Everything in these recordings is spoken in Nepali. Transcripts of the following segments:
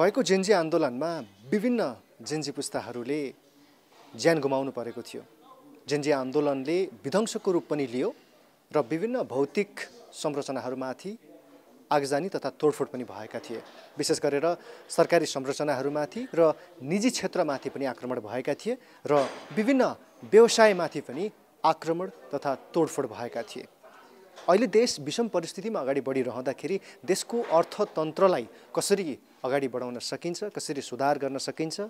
भएको जेन्जी आन्दोलनमा विभिन्न जेन्जी पुस्ताहरूले ज्यान गुमाउनु परेको थियो। जेन्जी आन्दोलनले विध्वंसको रूप पनि लियो र विभिन्न भौतिक संरचनाहरूमाथि आगजनी तथा तोडफोड पनि भएका थिए। विशेष गरेर सरकारी संरचनाहरूमाथि र निजी क्षेत्रमाथि पनि आक्रमण भएका थिए र विभिन्न व्यवसायमाथि पनि आक्रमण तथा तोडफोड भएका थिए। अहिले देश विषम परिस्थितिमा अगाडि बढिरहँदाखेरि देशको अर्थतन्त्रलाई कसरी अगाडि बढाउन सकिन्छ, कसरी सुधार गर्न सकिन्छ,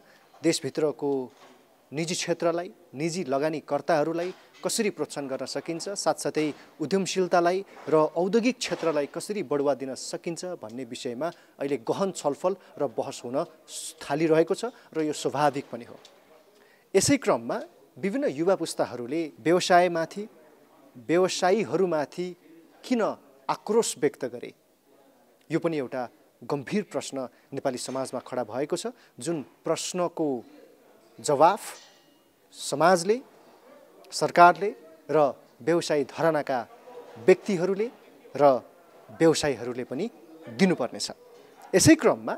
देशभित्रको निजी क्षेत्रलाई, निजी लगानीकर्ताहरूलाई कसरी प्रोत्साहन गर्न सकिन्छ, साथसाथै उद्यमशीलतालाई र औद्योगिक क्षेत्रलाई कसरी बढुवा दिन सकिन्छ भन्ने विषयमा अहिले गहन छलफल र बहस हुन थालिरहेको छ र यो स्वाभाविक पनि हो। यसै क्रममा विभिन्न युवा पुस्ताहरूले व्यवसायीहरूमाथि किन आक्रोश व्यक्त गरे, यो पनि एउटा गम्भीर प्रश्न नेपाली समाजमा खडा भएको छ, जुन प्रश्नको जवाफ समाजले, सरकारले र व्यवसायी घरानाका व्यक्तिहरूले र व्यवसायीहरूले पनि दिनुपर्नेछ। यसै क्रममा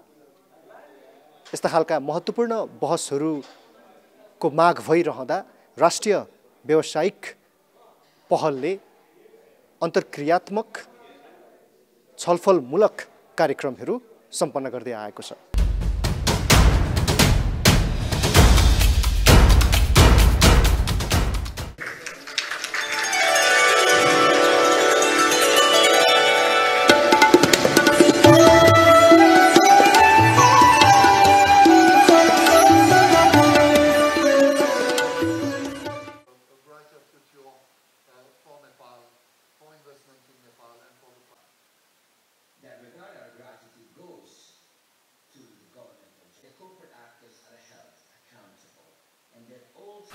यस्ता खालका महत्त्वपूर्ण बहसहरूको माग भइरहँदा राष्ट्रिय व्यावसायिक पहलले अन्तर्क्रियात्मक छलफलमूलक कार्यक्रमहरू सम्पन्न गर्दै आएको छ।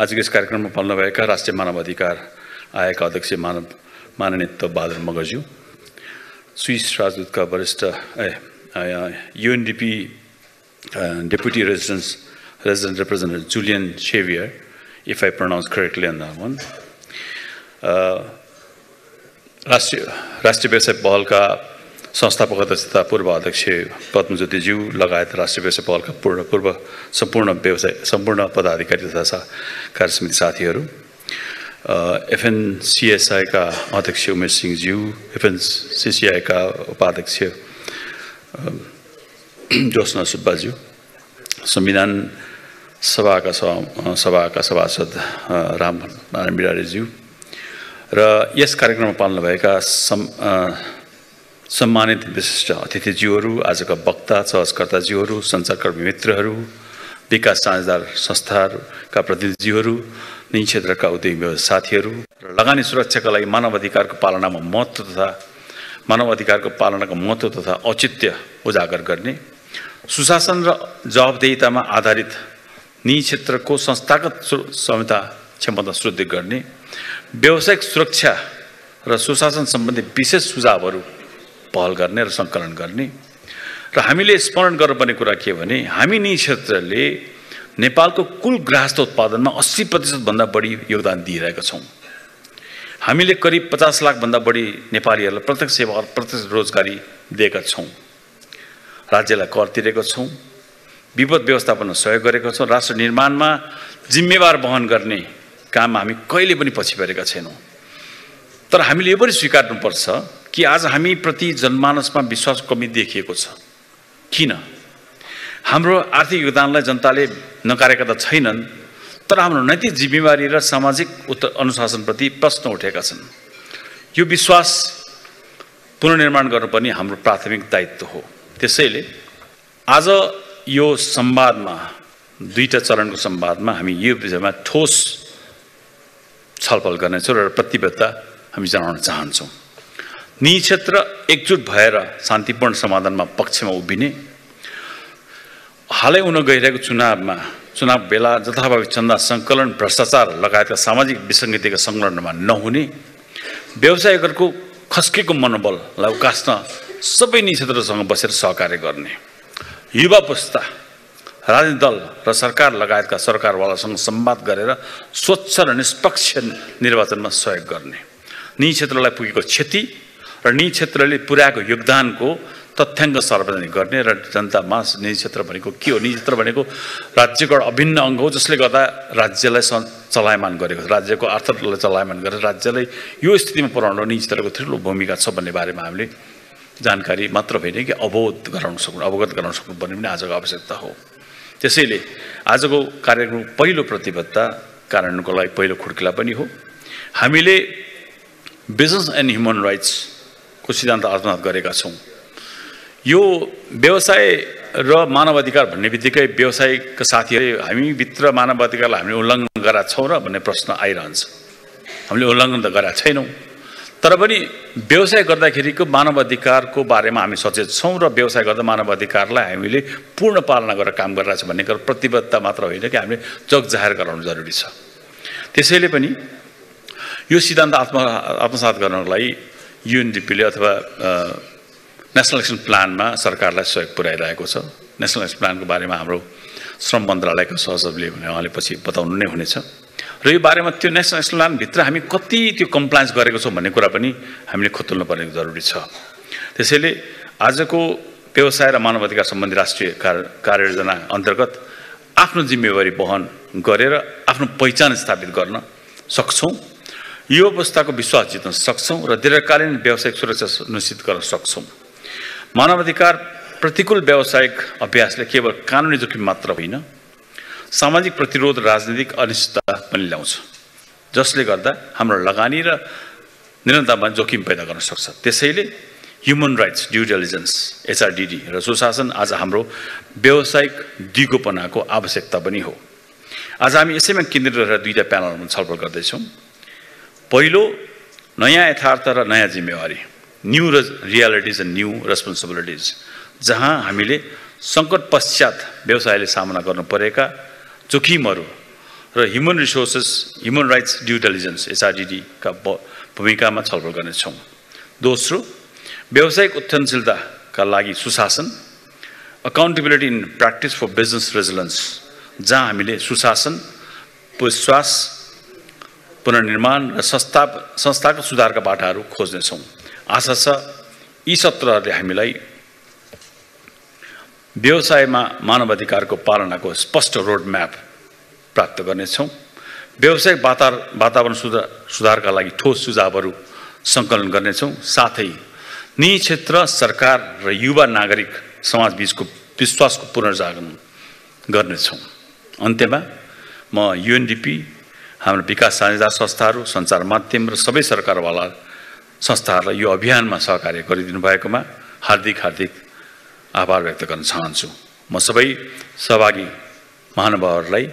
आज के इस कार्यक्रम में पाल्नुभएका राष्ट्रिय मानव अधिकार आयोगका अध्यक्ष माननीय बहादुर मगरज्यू, स्विस राजदूतका वरिष्ठ UNDP Deputy Resident Representative Julian Xavier, if I pronounce correctly on that one, राष्ट्रिय व्यवसाय पहलका संस्थापक अध्यक्ष तथा पूर्व अध्यक्ष पद्मज्योतिज्यू लगायत राष्ट्रिय व्यवसाय पहलका सम्पूर्ण पदाधिकारी तथा कार्य समिति साथीहरू, FNCSI का अध्यक्ष उमेश सिंहज्यू, FNCCI का उपाध्यक्ष ज्योत्सना सुब्बाज्यू, संविधान सभाका सभासद रामनारायण बिरारीज्यू र यस कार्यक्रममा पाल्नुभएका सम्मानित विशिष्ट अतिथिज्यूहरू, आजका वक्ता सहजकर्ताज्यूहरू, सञ्चारकर्मी मित्रहरू, विकास साझेदार संस्थाहरूका प्रतिनिधिज्यूहरू, निजी क्षेत्रका उद्योगी व्यवसायी साथीहरू र लगानी सुरक्षाका लागि मानव अधिकारको पालनाको महत्त्व तथा औचित्य उजागर गर्ने, सुशासन र जवाबदेहितामा आधारित निजी क्षेत्रको संस्थागत क्षमता सुदृढ गर्ने, व्यावसायिक सुरक्षा र सुशासन सम्बन्धी विशेष सुझावहरू पहल गर्ने र सङ्कलन गर्ने र हामीले स्मरण गर्नुपर्ने कुरा के भने हामी निजी क्षेत्रले नेपालको कुल गृहस्थ उत्पादनमा 80% भन्दा बढी योगदान दिइरहेका छौँ। हामीले करिब 50 लाख भन्दा बढी नेपालीहरूलाई प्रत्यक्ष सेवा प्रत्यक्ष रोजगारी दिएका छौँ। राज्यलाई कर तिरेका छौँ, विपद व्यवस्थापनमा सहयोग गरेका छौँ, राष्ट्र निर्माणमा जिम्मेवार वहन गर्ने काममा हामी कहिले पनि पछि परेका छैनौँ। तर हामीले यो पनि स्वीकार्नुपर्छ कि आज हामी प्रति जनमानसमा विश्वास कमी देखिएको छ। किन? हाम्रो आर्थिक योगदानलाई जनताले नकारेका त छैनन्, तर हाम्रो नैतिक जिम्मेवारी र सामाजिक अनुशासनप्रति प्रश्न उठेका छन्। यो विश्वास पुनर्निर्माण गर्नुपर्ने हाम्रो प्राथमिक दायित्व हो। त्यसैले आज यो संवादमा, दुईटा चरणको संवादमा हामी यो विषयमा ठोस छलफल गर्नेछौँ र प्रतिबद्धता हामी जनाउन चाहन्छौँ। निजी क्षेत्र एकजुट भएर शान्तिपूर्ण समाधानमा पक्षमा उभिने, हालै हुन गइरहेको चुनाव बेला जथाभावी चन्दा सङ्कलन, भ्रष्टाचार लगायतका सामाजिक विसङ्गतिका संलग्नमा नहुने, व्यवसायीहरूको खस्केको मनोबललाई उकास्न सबै निजी क्षेत्रसँग बसेर सहकार्य गर्ने, युवा पुस्ता, राजनीतिक दल र सरकार लगायतका सरकारवालासँग संवाद गरेर स्वच्छ र निष्पक्ष निर्वाचनमा सहयोग गर्ने, निजी क्षेत्रलाई पुगेको क्षति र निजी क्षेत्रले पुर्याएको योगदानको तथ्याङ्क सार्वजनिक गर्ने र जनतामा निजी क्षेत्र भनेको के हो, निजी क्षेत्र भनेको राज्यको अभिन्न अङ्ग हो जसले गर्दा राज्यलाई चलायमान गरेको, राज्यको अर्थलाई चलायमान गरेर राज्यलाई यो स्थितिमा पुर्याउन निजी क्षेत्रको ठुलो भूमिका छ भन्ने बारेमा हामीले जानकारी मात्र होइन कि अवगत गराउन सक्नुपर्ने पनि आजको आवश्यकता हो। त्यसैले आजको कार्यक्रमको पहिलो प्रतिबद्धता कार्यान्वयनको लागि पहिलो खुड्किला पनि हो। हामीले बिजनेस एन्ड ह्युमन राइट्सको सिद्धान्त आत्मसात गरेका छौँ। यो व्यवसाय र मानव अधिकार भन्ने बित्तिकै व्यवसायका साथीहरू हामीभित्र मानव अधिकारलाई हामीले उल्लङ्घन गरेका छौँ र भन्ने प्रश्न आइरहन्छ। हामीले उल्लङ्घन त गरेका छैनौँ, तर पनि व्यवसाय गर्दाखेरिको मानव अधिकारको बारेमा हामी सचेत छौँ र व्यवसाय गर्दा मानव अधिकारलाई हामीले पूर्ण पालना गरेर काम गरिरहेछ भन्ने प्रतिबद्धता मात्र होइन कि हामीले जग जाहेर गराउनु जरुरी छ। त्यसैले पनि यो सिद्धान्त आत्मसात गर्नको लागि युएनडिपीले अथवा नेसनल एक्सन प्लानमा सरकारलाई सहयोग पुर्याइरहेको छ। नेसनल एक्सन प्लानको बारेमा हाम्रो श्रम मन्त्रालयका सहसचिवले भने उहाँले पछि बताउनु नै हुनेछ र यो बारेमा त्यो नेसनल एक्सन प्लानभित्र हामी कति त्यो कम्प्लायन्स गरेको छौँ भन्ने कुरा पनि हामीले खोतल्नु पर्ने जरुरी छ। त्यसैले आजको व्यवसाय र मानव अधिकार सम्बन्धी राष्ट्रिय कार्ययोजना अन्तर्गत आफ्नो जिम्मेवारी वहन गरेर आफ्नो पहिचान स्थापित गर्न सक्छौँ, यो अवस्थाको विश्वास जित्न सक्छौँ र दीर्घकालीन व्यावसायिक सुरक्षा सुनिश्चित गर्न सक्छौँ। मानव अधिकार प्रतिकूल व्यावसायिक अभ्यासले केवल कानुनी जोखिम मात्र होइन, सामाजिक प्रतिरोध र राजनीतिक अनिश्चितता पनि ल्याउँछ, जसले गर्दा हाम्रो लगानी र निरन्तरतामा जोखिम पैदा गर्न सक्छ। त्यसैले human rights due diligence HRDD र सुशासन आज हाम्रो व्यावसायिक दिगोपनाको आवश्यकता पनि हो। आज हामी यसैमा केन्द्रित रहेर दुईटा प्यानलमा छलफल गर्दैछौँ। पहिलो, नयाँ यथार्थ र नयाँ जिम्मेवारी, new realities and new responsibilities, जहाँ हामीले सङ्कट पश्चात व्यवसायले सामना गर्नु परेका जोखिमहरू र human resources human rights due diligence HRDD का भूमिकामा छलफल गर्नेछौँ। दोस्रो, व्यावसायिक उत्थानशीलताका लागि सुशासन, accountability in practice for business resilience, जहाँ हामीले सुशासन, विश्वास, पुनर्निर्माण र संस्थाको सुधारका बाटाहरू खोज्नेछौँ। आशा छ यी सत्रहरूले हामीलाई व्यवसायमा मानव अधिकारको पालनाको स्पष्ट रोडम्याप प्राप्त गर्नेछौँ। व्यावसायिक वातावरण सुधारका लागि ठोस सुझावहरू सङ्कलन गर्नेछौँ। साथै निजी क्षेत्र, सरकार र युवा नागरिक समाजबीचको विश्वासको पुनर्जागरण गर्नेछौँ। अन्त्यमा म UNDP, हाम्रो विकास साझेदार संस्थाहरू, सञ्चार माध्यम र सबै सरकारवाला संस्थाहरूलाई यो अभियानमा सहकार्य गरिदिनु भएकोमा हार्दिक आभार व्यक्त गर्न चाहन्छु। म सबै सहभागी महानुभावहरूलाई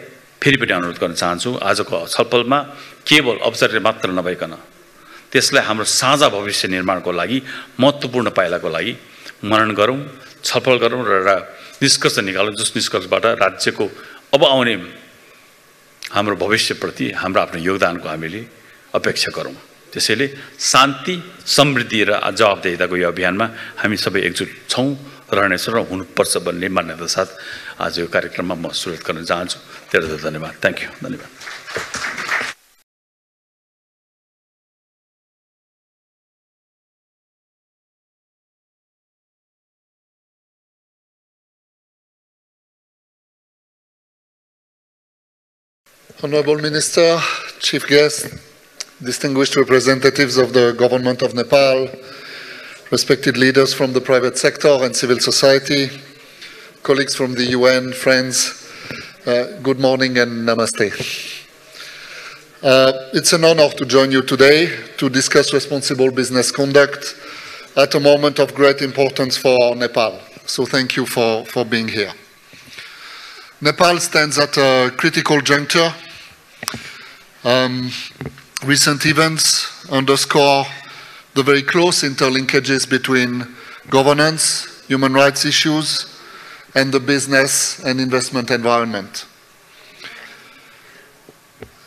फेरि पनि अनुरोध गर्न चाहन्छु, आजको छलफलमा केवल औपचारिक मात्र नभइकन त्यसलाई हाम्रो साझा भविष्य निर्माणको लागि महत्त्वपूर्ण पाइलाको लागि मनन गरौँ, छलफल गरौँ र निष्कर्ष निकालौँ, जस निष्कर्षबाट राज्यको अब आउने हाम्रो भविष्यप्रति हाम्रो आफ्नो योगदानको हामीले अपेक्षा गरौँ। त्यसैले शान्ति, समृद्धि र जवाबदेहिताको यो अभियानमा हामी सबै एकजुट छौँ, रहनेछौँ र हुनुपर्छ भन्ने मान्यता साथ आज यो कार्यक्रममा म सुरुवात गर्न चाहन्छु। धेरै धेरै धन्यवाद। Thank you. धन्यवाद। Honorable Minister, Chief Guest, distinguished representatives of the Government of Nepal, respected leaders from the private sector and civil society, colleagues from the UN, friends, good morning and namaste. It's an honor to join you today to discuss responsible business conduct at a moment of great importance for Nepal. So thank you for being here. Nepal stands at a critical juncture. Recent events underscore the very close interlinkages between governance, human rights issues, and the business and investment environment.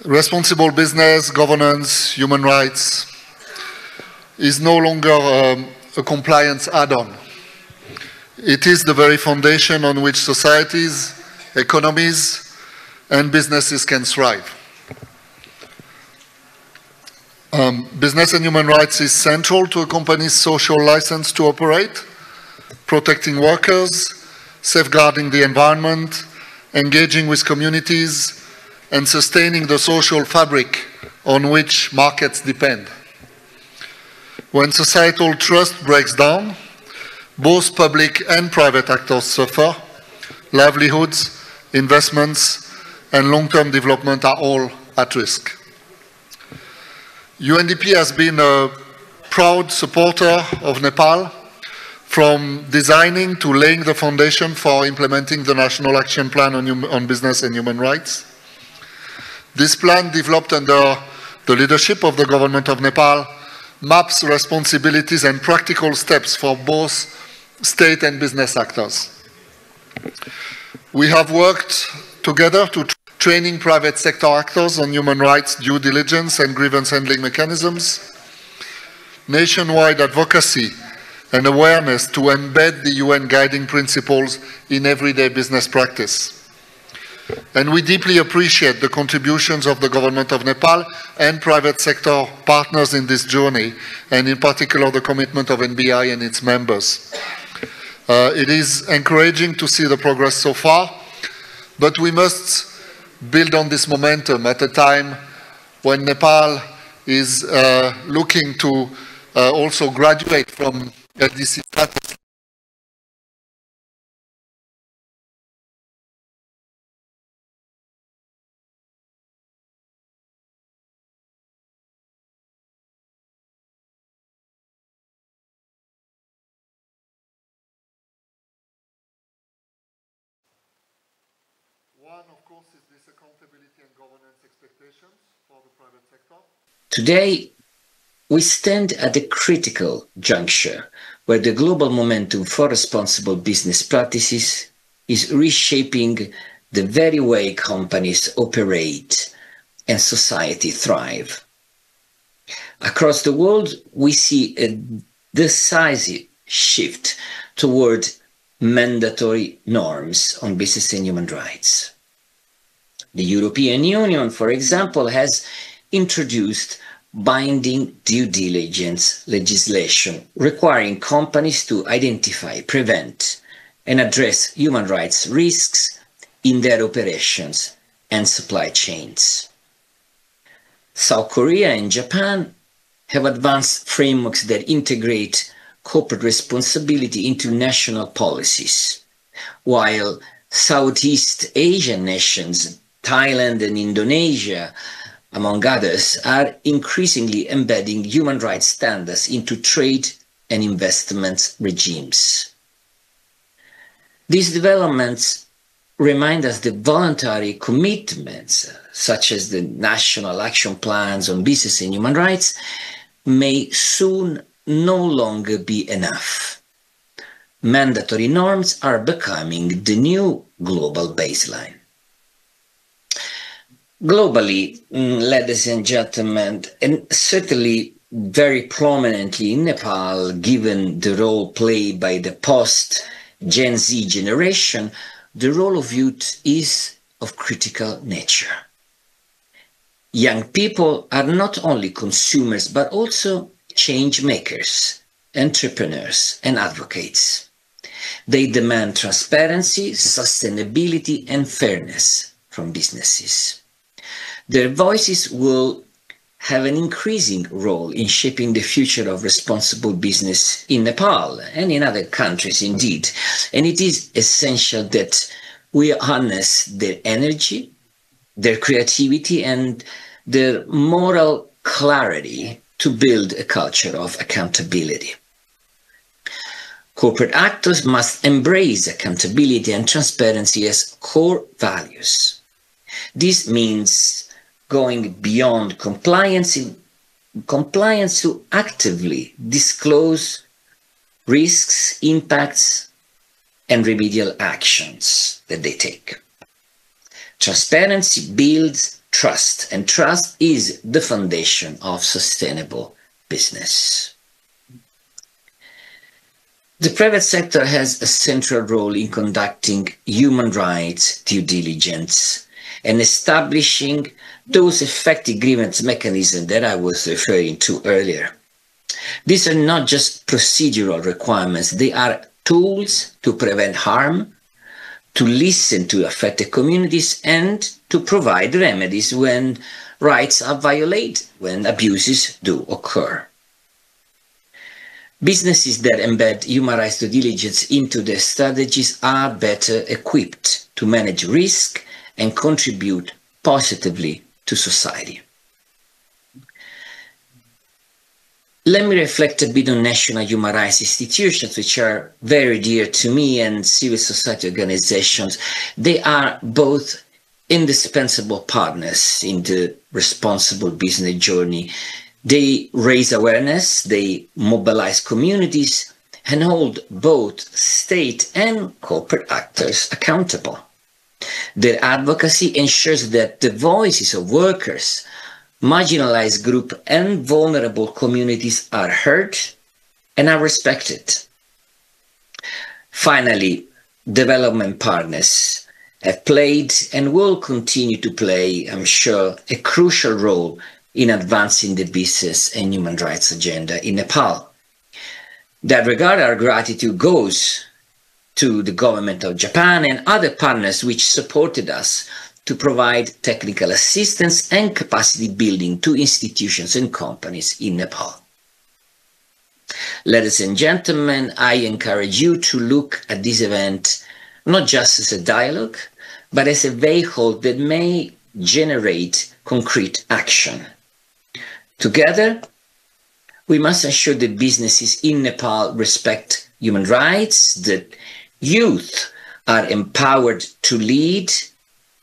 Responsible business, governance, human rights is no longer a compliance add-on. It is the very foundation on which societies, economies, and businesses can thrive. Business and human rights is central to a company's social license to operate, protecting workers, safeguarding the environment, engaging with communities, and sustaining the social fabric on which markets depend. When societal trust breaks down, both public and private actors suffer. Livelihoods, investments, and long-term development are all at risk. UNDP has been a proud supporter of Nepal, from designing to laying the foundation for implementing the National Action Plan on Business and Human Rights. This plan, developed under the leadership of the government of Nepal, maps responsibilities and practical steps for both state and business actors. We have worked together to training private sector actors on human rights due diligence and grievance handling mechanisms, nationwide advocacy and awareness to embed the UN guiding principles in everyday business practice. And we deeply appreciate the contributions of the government of Nepal and private sector partners in this journey, and in particular the commitment of NBI and its members. It is encouraging to see the progress so far, but we must build on this momentum at a time when Nepal is looking to also graduate from LDC status. One, of course, is this accountability and governance expectations for the private sector. Today, we stand at a critical juncture where the global momentum for responsible business practices is reshaping the very way companies operate and society thrive. Across the world, we see a decisive shift toward mandatory norms on business and human rights. The European Union, for example, has introduced binding due diligence legislation requiring companies to identify, prevent, and address human rights risks in their operations and supply chains. South Korea and Japan have advanced frameworks that integrate corporate responsibility into national policies, while Southeast Asian nations, Thailand and Indonesia, among others, are increasingly embedding human rights standards into trade and investment regimes. These developments remind us that voluntary commitments, such as the National Action Plans on Business and Human Rights, may soon no longer be enough. Mandatory norms are becoming the new global baseline. Globally, ladies and gentlemen, and certainly very prominently in Nepal, given the role played by the post-Gen Z generation, the role of youth is of critical nature. Young people are not only consumers, but also change makers, entrepreneurs, and advocates. They demand transparency, sustainability, and fairness from businesses. Their voices will have an increasing role in shaping the future of responsible business in Nepal and in other countries indeed. And it is essential that we harness their energy, their creativity, and their moral clarity to build a culture of accountability. Corporate actors must embrace accountability and transparency as core values. This means going beyond compliance to actively disclose risks, impacts, and remedial actions that they take. Transparency builds trust, and trust is the foundation of sustainable business. The private sector has a central role in conducting human rights due diligence and establishing those effective grievance mechanisms that I was referring to earlier. These are not just procedural requirements, they are tools to prevent harm, to listen to affected communities, and to provide remedies when rights are violated, when abuses do occur. Businesses that embed human rights due diligence into their strategies are better equipped to manage risk and contribute positively to society. Let me reflect a bit on national human rights institutions, which are very dear to me, and civil society organizations. They are both indispensable partners in the responsible business journey. They raise awareness, they mobilize communities, and hold both state and corporate actors accountable. Their advocacy ensures that the voices of workers, marginalized groups, and vulnerable communities are heard and are respected. Finally, development partners have played and will continue to play, I'm sure, a crucial role in advancing the business and human rights agenda in Nepal. In that regard, our gratitude goes to the government of Japan and other partners which supported us to provide technical assistance and capacity building to institutions and companies in Nepal. Ladies and gentlemen, I encourage you to look at this event not just as a dialogue, but as a vehicle that may generate concrete action. Together, we must ensure that businesses in Nepal respect human rights, that youth are empowered to lead,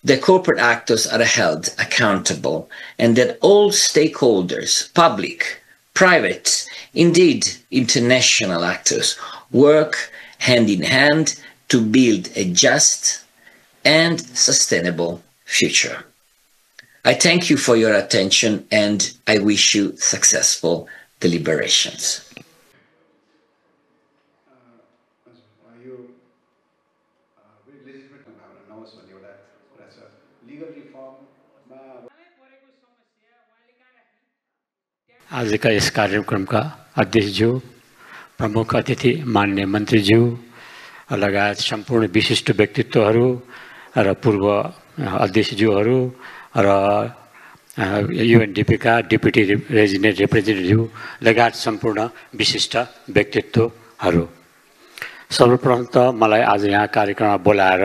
that corporate actors are held accountable, and that all stakeholders, public, private, indeed international actors, work hand in hand to build a just and sustainable future. I thank you for your attention, and I wish you successful deliberations. आजका यस कार्यक्रमका अध्यक्षज्यू, प्रमुख अतिथि माननीय मन्त्रीज्यू लगायत सम्पूर्ण विशिष्ट व्यक्तित्वहरू र पूर्व अध्यक्षज्यूहरू र युएनडिपीका डेपुटी रेजिडेन्ट रिप्रेजेन्टेटिभ लगायत सम्पूर्ण विशिष्ट व्यक्तित्वहरू, सर्वप्रथम त मलाई आज यहाँ कार्यक्रममा बोलाएर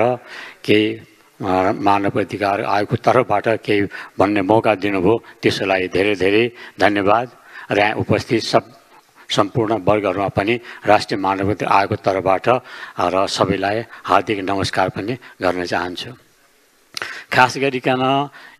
केही मानव अधिकार आयोगको तर्फबाट केही भन्ने मौका दिनुभयो, त्यसको लागि धेरै धेरै धन्यवाद। र यहाँ उपस्थित सम्पूर्ण वर्गहरूमा पनि राष्ट्रिय मानव अधिकार आयोगको तर्फबाट र सबैलाई हार्दिक नमस्कार पनि गर्न चाहन्छु। खास गरिकन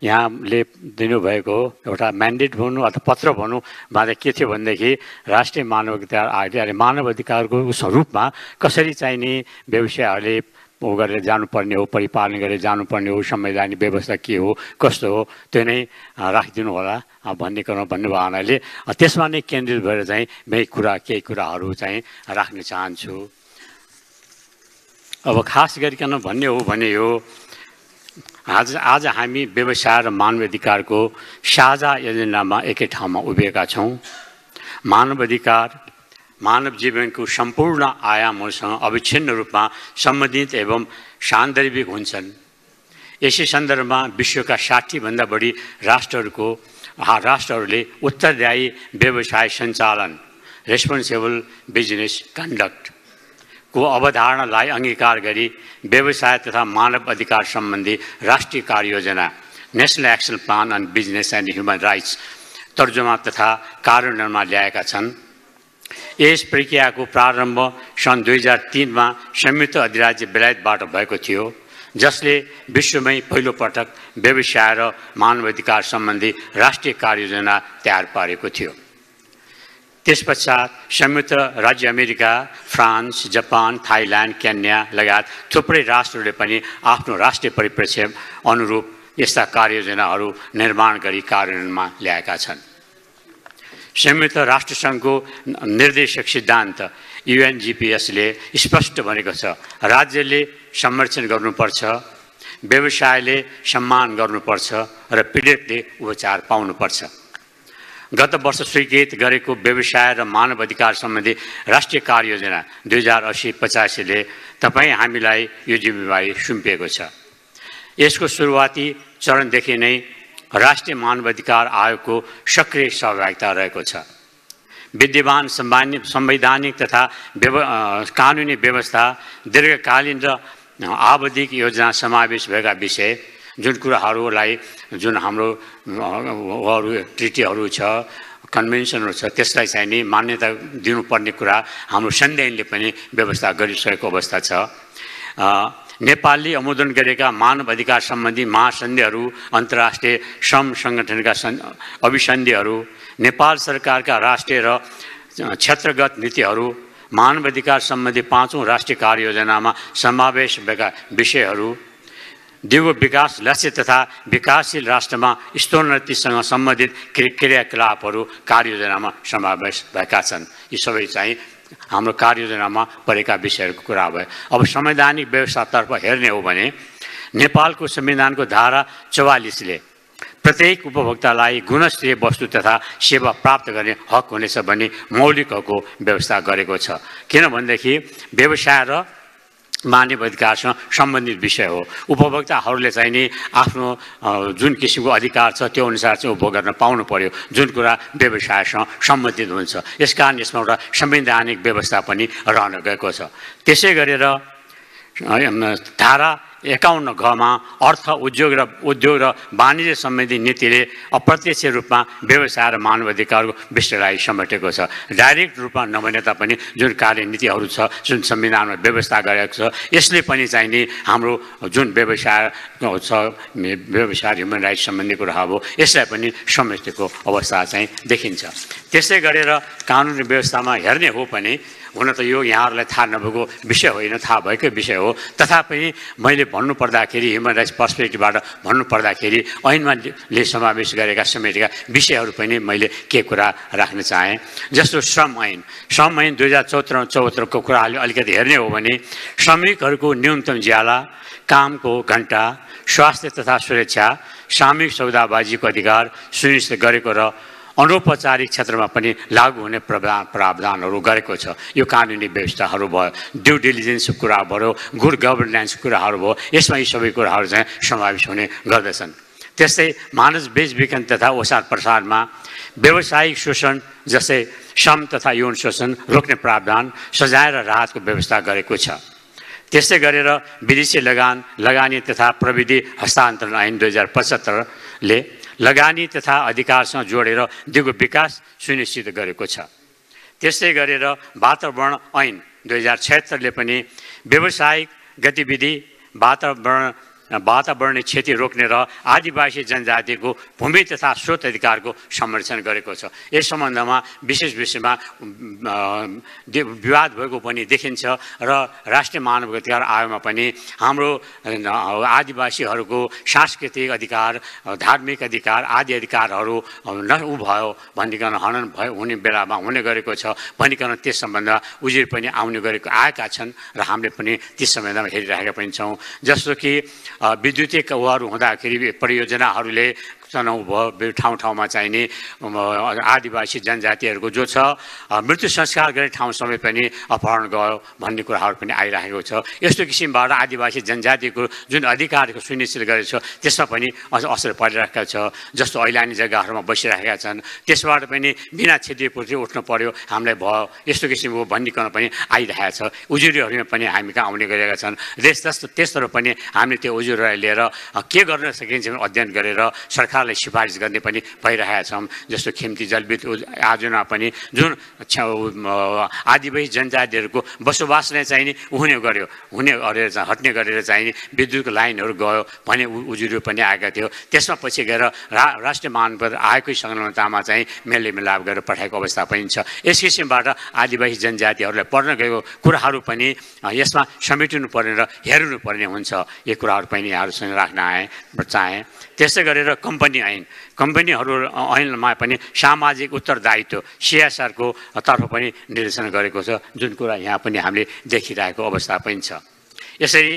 यहाँले दिनुभएको एउटा म्यान्डेट भनौँ अथवा पत्र भनौँ बाँधा के थियो भनेदेखि राष्ट्रिय मानव अधिकार आयोगले मानव अधिकारको रूपमा कसरी चाहिने व्यवसायहरूले गरेर जानुपर्ने हो, परिपालन गरेर जानुपर्ने हो, संवैधानिक व्यवस्था के हो, कस्तो हो, त्यो नै राखिदिनु होला भन्ने क्रममा भन्नुभयो हुनाले त्यसमा नै केन्द्रित भएर चाहिँ केही कुराहरू चाहिँ राख्न चाहन्छु। अब खास गरिकन भन्ने हो भने यो आज हामी व्यवसाय र मानव अधिकारको साझा एजेन्डामा एकै ठाउँमा उभिएका छौँ। मानव अधिकार मानव जीवनको सम्पूर्ण आयामहरूसँग अविच्छिन्न रूपमा सम्बन्धित एवं सान्दर्भिक हुन्छन्। यसै सन्दर्भमा विश्वका 60 भन्दा बढी राष्ट्रहरूले उत्तरदायी व्यवसाय सञ्चालन रेस्पोन्सिबल बिजनेस कन्डक्ट को अवधारणालाई अंगीकार गरी व्यवसाय तथा मानव अधिकार सम्बन्धी राष्ट्रिय कार्ययोजना national action plan on business and human rights तर्जुमा तथा कार्यान्वयनमा ल्याएका छन्। यस प्रक्रियाको प्रारम्भ सन् 2003 मा संयुक्त अधिराज्य बेलायतबाट भएको थियो, जसले विश्वमै पहिलो पटक व्यवसाय र मानव अधिकार सम्बन्धी राष्ट्रिय कार्ययोजना तयार पारेको थियो। त्यसपश्चात संयुक्त राज्य America, France, Japan, Thailand, Kenya लगायत थुप्रै राष्ट्रहरूले पनि आफ्नो राष्ट्रिय परिप्रेक्ष्य अनुरूप यस्ता कार्ययोजनाहरू निर्माण गरी कार्यान्वयनमा ल्याएका छन्। संयुक्त राष्ट्रसङ्घको निर्देशक सिद्धान्त UNGPSले स्पष्ट भनेको छ, राज्यले संरक्षण गर्नुपर्छ, व्यवसायले सम्मान गर्नुपर्छ र पीडितले उपचार पाउनुपर्छ। गत वर्ष स्वीकृत गरेको व्यवसाय र मानव अधिकार सम्बन्धी राष्ट्रिय कार्ययोजना 2080-85ले तपाईँ हामीलाई यो जिम्मेवारी सुम्पिएको छ। यसको सुरुवाती चरणदेखि नै राष्ट्रिय मानव अधिकार आयोगको सक्रिय सहभागिता रहेको छ। विद्यमान संवैधानिक तथा कानुनी व्यवस्था, दीर्घकालीन र आवधिक योजना समावेश भएका विषय, जुन कुराहरूलाई जुन हाम्रो ट्रिटीहरू छ, कन्भेन्सनहरू छ, त्यसलाई चाहिँ नि मान्यता दिनुपर्ने कुरा हाम्रो संविधानले पनि व्यवस्था गरिसकेको अवस्था छ। नेपालले अनुमोदन गरेका मानव अधिकार सम्बन्धी महासन्धिहरू, अन्तर्राष्ट्रिय श्रम सङ्गठनका अभिसन्धिहरू, नेपाल सरकारका राष्ट्रिय र क्षेत्रगत नीतिहरू, मानव अधिकार सम्बन्धी 5औं राष्ट्रिय कार्ययोजनामा समावेश भएका विषयहरू, दिगो विकास लक्ष्य तथा विकासशील राष्ट्रमा स्तरोन्नतिसँग सम्बन्धित क्रियाकलापहरू कार्ययोजनामा समावेश भएका छन्। यी सबै चाहिँ हाम्रो कार्ययोजनामा परेका विषयहरूको कुरा भयो। अब संवैधानिक व्यवस्थातर्फ हेर्ने हो भने नेपालको संविधानको धारा 44ले प्रत्येक उपभोक्तालाई गुणस्तरीय वस्तु तथा सेवा प्राप्त गर्ने हक हुनेछ भन्ने मौलिक हकको व्यवस्था गरेको छ। किनभनेदेखि व्यवसाय र मानव अधिकारसँग सम्बन्धित विषय हो। उपभोक्ताहरूले चाहिँ नि आफ्नो जुन किसिमको अधिकार छ त्यो अनुसार चाहिँ उपभोग गर्न पाउनु पर्यो, जुन कुरा व्यवसायसँग सम्बन्धित हुन्छ। यसकारण यसमा एउटा संवैधानिक व्यवस्था पनि रहन गएको छ। त्यसै गरेर धारा 51 अर्थ, उद्योग र वाणिज्य सम्बन्धी नीतिले अप्रत्यक्ष रूपमा व्यवसाय र मानव अधिकारको विषयलाई समेटेको छ। डाइरेक्ट रूपमा नभने तापनि जुन कार्यनीतिहरू छ, जुन संविधानमा व्यवस्था गरेको छ, यसले पनि चाहिँ नि हाम्रो जुन व्यवसाय छ, व्यवसाय ह्युमन राइट्स सम्बन्धी कुरा हो, यसलाई पनि समेटेको अवस्था चाहिँ देखिन्छ। त्यसै गरेर कानुनी व्यवस्थामा हेर्ने हो भने हुन त यो यहाँहरूलाई थाहा नभएको विषय होइन, थाहा भएकै विषय हो। तथापि मैले भन्नुपर्दाखेरि ह्युमन राइट्स पर्सपेक्टिभबाट भन्नुपर्दाखेरि ऐनमा समावेश गरेका समेटेका विषयहरू पनि मैले के कुरा राख्न चाहेँ। जस्तो श्रम ऐन 2074 को कुराले अलिकति हेर्ने हो भने श्रमिकहरूको न्यूनतम ज्याला, कामको घण्टा, स्वास्थ्य तथा सुरक्षा, सामूहिक सौदाबाजीको अधिकार सुनिश्चित गरेको र अनौपचारिक क्षेत्रमा पनि लागू हुने प्रावधानहरू गरेको छ। यो कानुनी व्यवस्थाहरू भयो, ड्यू डिलिजेन्सको कुरा भयो, गुड गभर्नेन्सको कुराहरू भयो, यसमा यी सबै कुराहरू चाहिँ समावेश हुने गर्दछन्। त्यस्तै मानव बेचबिखन तथा ओसार प्रसारमा व्यावसायिक शोषण जस्तै श्रम तथा यौन शोषण रोक्ने प्रावधान, सजाय र राहतको व्यवस्था गरेको छ। त्यस्तै गरेर विदेशी लगानी तथा प्रविधि हस्तान्तरण ऐन 2075ले लगानी तथा अधिकारसँग जोडेर दिगो विकास सुनिश्चित गरेको छ। त्यसै गरेर वातावरण ऐन 2076ले पनि व्यावसायिक गतिविधि, वातावरणीय क्षति रोक्ने र आदिवासी जनजातिको भूमि तथा स्रोत अधिकारको संरक्षण गरेको छ। यस सम्बन्धमा विशेष विषयमा विवाद भएको पनि देखिन्छ र राष्ट्रिय मानव अधिकार आयोगमा पनि हाम्रो आदिवासीहरूको सांस्कृतिक अधिकार, धार्मिक अधिकार आदि अधिकारहरू भयो भनिकन हनन हुने बेलामा हुने गरेको छ भनिकन त्यस सम्बन्धमा उजुरी पनि आएका छन् र हामीले पनि त्यस सम्बन्धमा हेरिरहेका पनि छौँ। जस्तो कि विद्युतीय उहाँहरू हुँदाखेरि परियोजनाहरूले तनाउ भयो, ठाउँ चाहिँ नि आदिवासी जनजातिहरूको जो छ मृत्यु संस्कार गर्ने ठाउँ समेत पनि अपहरण गयो भन्ने कुराहरू पनि आइरहेको छ। यस्तो किसिमबाट आदिवासी जनजातिको जुन अधिकारको सुनिश्चित गरेको छ त्यसमा पनि असर परिरहेको छ। जस्तो ऐलानी जग्गाहरूमा बसिरहेका छन्, त्यसबाट पनि बिना क्षतिपूर्ति उठ्नु पर्यो हामीलाई भयो, यस्तो किसिमको भनिकन पनि आइरहेको छ। उजुरीहरूमा पनि हामी कहाँ आउने गरेका छन्। त्यस्तोहरू पनि हामीले त्यो उजुरीलाई लिएर के गर्न सकिन्छ अध्ययन गरेर सरकारलाई सिफारिस गर्ने पनि भइरहेका छौँ। जस्तो खिम्ती जलविद्युत आयोजना पनि जुन आदिवासी जनजातिहरूको बसोबासलाई चाहिँ नि हट्ने गरेर चाहिँ विद्युतको लाइनहरू गयो भने उजुरी पनि आएका थियो। त्यसमा पछि गएर राष्ट्रिय मानव आयोगकै संलग्नतामा चाहिँ मेलमिलाप गरेर पठाएको अवस्था पनि छ। यस किसिमबाट आदिवासी जनजातिहरूलाई पढ्न गएको कुराहरू पनि यसमा समेटिनु पर्ने र हेर्नु पर्ने हुन्छ। यो कुराहरू पनि यहाँहरूसँग राख्न चाहेँ। त्यसै गरेर कम्पनीहरू ऐनमा पनि सामाजिक उत्तरदायित्व CSRको तर्फ पनि निर्देशन गरेको छ, जुन कुरा यहाँ पनि हामीले देखिरहेको अवस्था पनि छ। यसरी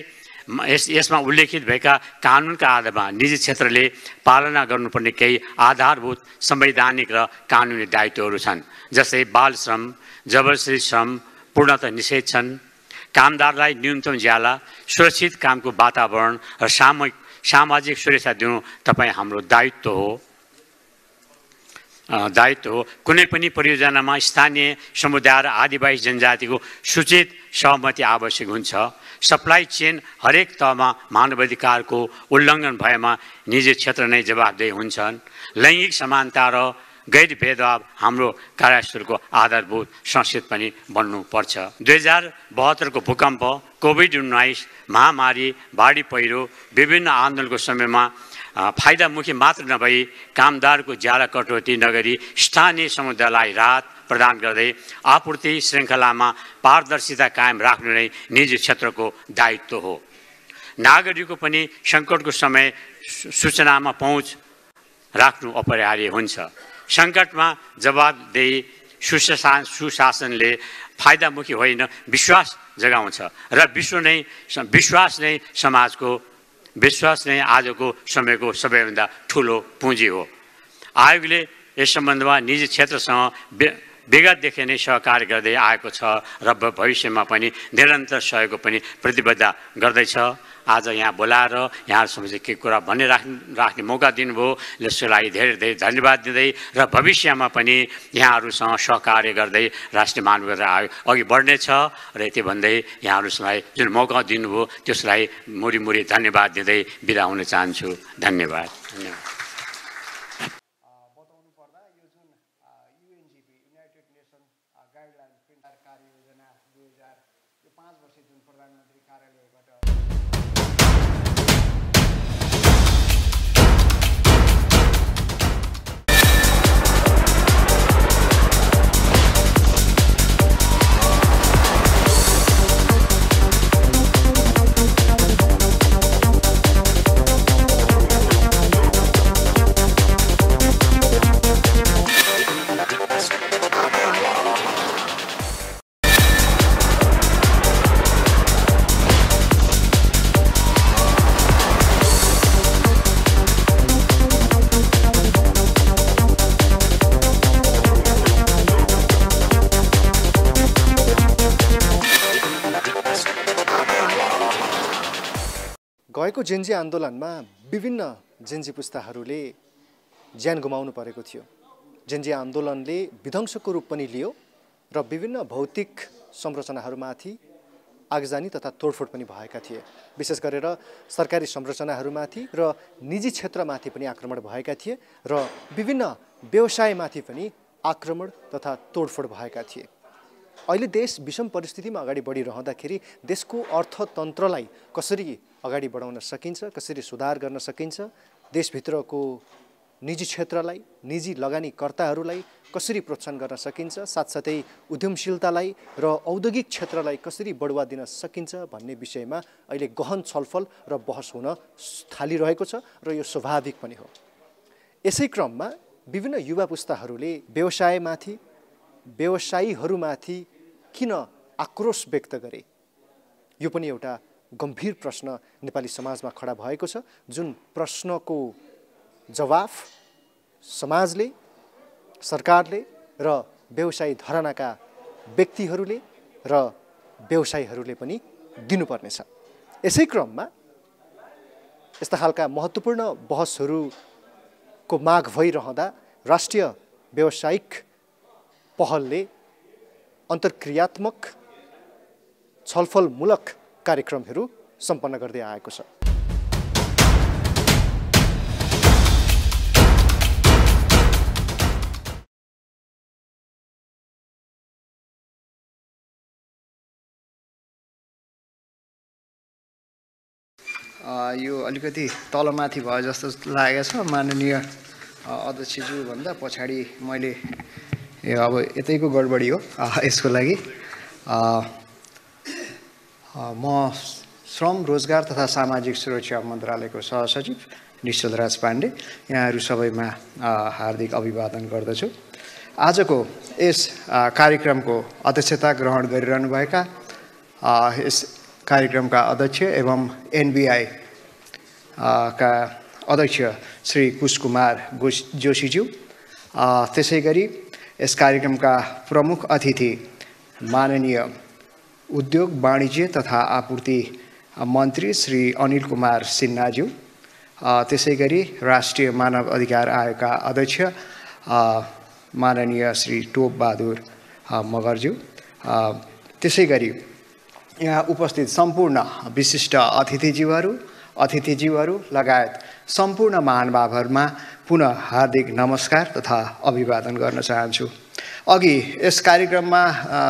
यसमा उल्लेखित भएका कानुनका आधारमा निजी क्षेत्रले पालना गर्नुपर्ने केही आधारभूत संवैधानिक र कानुनी दायित्वहरू छन्, जस्तै बाल श्रम, जबरजस्ती श्रम पूर्णतः निषेध छन्, कामदारलाई न्यूनतम ज्याला, सुरक्षित कामको वातावरण र सामाजिक सुरक्षा दिनु तपाईँ हाम्रो दायित्व हो। कुनै पनि परियोजनामा स्थानीय समुदाय र आदिवासी जनजातिको सूचित सहमति आवश्यक हुन्छ। सप्लाई चेन हरेक तहमा मानवाधिकारको उल्लङ्घन भएमा निजी क्षेत्र नै जवाबदेही हुन्छन्। लैङ्गिक समानता र गैर भेदभाव हाम्रो कार्यस्थलको आधारभूत संस्कृत पनि बन्नुपर्छ। 2072 को भूकम्प, कोभिड-19 महामारी, बाढी पहिरो, विभिन्न आन्दोलनको समयमा फाइदामुखी मात्र नभई कामदारको ज्याला कटौती नगरी स्थानीय समुदायलाई राहत प्रदान गर्दै आपूर्ति श्रृङ्खलामा पारदर्शिता कायम राख्नु नै निजी क्षेत्रको दायित्व हो। नागरिकको पनि सङ्कटको समय सूचनामा पहुँच राख्नु अपरिहार्य हुन्छ। सङ्कटमा जवाबदेही सुशासनले फाइदामुखी होइन विश्वास जगाउँछ र विश्वास नै आजको समयको सबैभन्दा ठुलो पुँजी हो। आयोगले यस सम्बन्धमा निजी क्षेत्रसँग विगतदेखि नै सहकार्य गर्दै आएको छ र भविष्यमा पनि निरन्तर सहयोगको पनि प्रतिबद्ध गर्दैछ। आज यहाँ बोलाएर यहाँहरूसँग चाहिँ के कुरा राख्ने मौका दिनुभयो, यसको लागि धेरै धेरै धन्यवाद दिँदै र भविष्यमा पनि यहाँहरूसँग सहकार्य गर्दै राष्ट्रिय मानवाधिकार आयोग अघि बढ्नेछ र यति भन्दै यहाँहरूसँग जुन मौका दिनुभयो त्यसलाई मुरी धन्यवाद दिँदै बिदा हुन चाहन्छु। धन्यवाद। गएको जेन्जी आन्दोलनमा विभिन्न जेन्जी पुस्ताहरूले ज्यान गुमाउनु परेको थियो। जेन्जी आन्दोलनले विध्वंसको रूप पनि लियो र विभिन्न भौतिक संरचनाहरूमाथि आगजनी तथा तोडफोड पनि भएका थिए। विशेष गरेर सरकारी संरचनाहरूमाथि र निजी क्षेत्रमाथि पनि आक्रमण भएका थिए र विभिन्न व्यवसायमाथि पनि आक्रमण तथा तोडफोड भएका थिए। अहिले देश विषम परिस्थितिमा अगाडि बढिरहँदाखेरि देशको अर्थतन्त्रलाई कसरी अगाडि बढाउन सकिन्छ, कसरी सुधार गर्न सकिन्छ, देशभित्रको निजी क्षेत्रलाई, निजी लगानीकर्ताहरूलाई कसरी प्रोत्साहन गर्न सकिन्छ, साथसाथै उद्यमशीलतालाई र औद्योगिक क्षेत्रलाई कसरी बढुवा दिन सकिन्छ भन्ने विषयमा अहिले गहन छलफल र बहस हुन थालिरहेको छ र यो स्वाभाविक पनि हो। यसै क्रममा विभिन्न युवा पुस्ताहरूले व्यवसायीहरूमाथि किन आक्रोश व्यक्त गरे, यो पनि एउटा गम्भीर प्रश्न नेपाली समाजमा खडा भएको छ, जुन प्रश्नको जवाफ समाजले, सरकारले र व्यवसायी घरानाका व्यक्तिहरूले र व्यवसायीहरूले पनि दिनुपर्नेछ। यसै क्रममा यस्ता खालका महत्त्वपूर्ण बहसहरूको माग भइरहँदा राष्ट्रिय व्यावसायिक पहलले अन्तर्क्रियात्मक छलफलमूलक कार्यक्रमहरू सम्पन्न गर्दै आएको छ। यो अलिकति तलमाथि भयो जस्तो लागेको छ। माननीय अध्यक्षज्यू भन्दा पछाडि मैले अब यतैको गडबडी हो। यसको लागि म श्रम, रोजगार तथा सामाजिक सुरक्षा मन्त्रालयको सहसचिव निश्चल राज पाण्डे यहाँहरू सबैमा हार्दिक अभिवादन गर्दछु। आजको यस कार्यक्रमको अध्यक्षता ग्रहण गरिरहनुभएका यस कार्यक्रमका अध्यक्ष एवं एनबीआई का अध्यक्ष श्री कुशकुमार जोशीज्यू, त्यसै गरी यस कार्यक्रमका प्रमुख अतिथि माननीय उद्योग वाणिज्य तथा आपूर्ति मन्त्री श्री अनिल कुमार सिन्हाज्यू, त्यसै गरी राष्ट्रिय मानव अधिकार आयोगका अध्यक्ष माननीय श्री टोप बहादुर मगरज्यू, त्यसै गरी यहाँ उपस्थित सम्पूर्ण विशिष्ट अतिथिज्यूहरू लगायत सम्पूर्ण महानुभावहरूमा पुनः हार्दिक नमस्कार तथा अभिवादन गर्न चाहन्छु। अघि यस कार्यक्रममा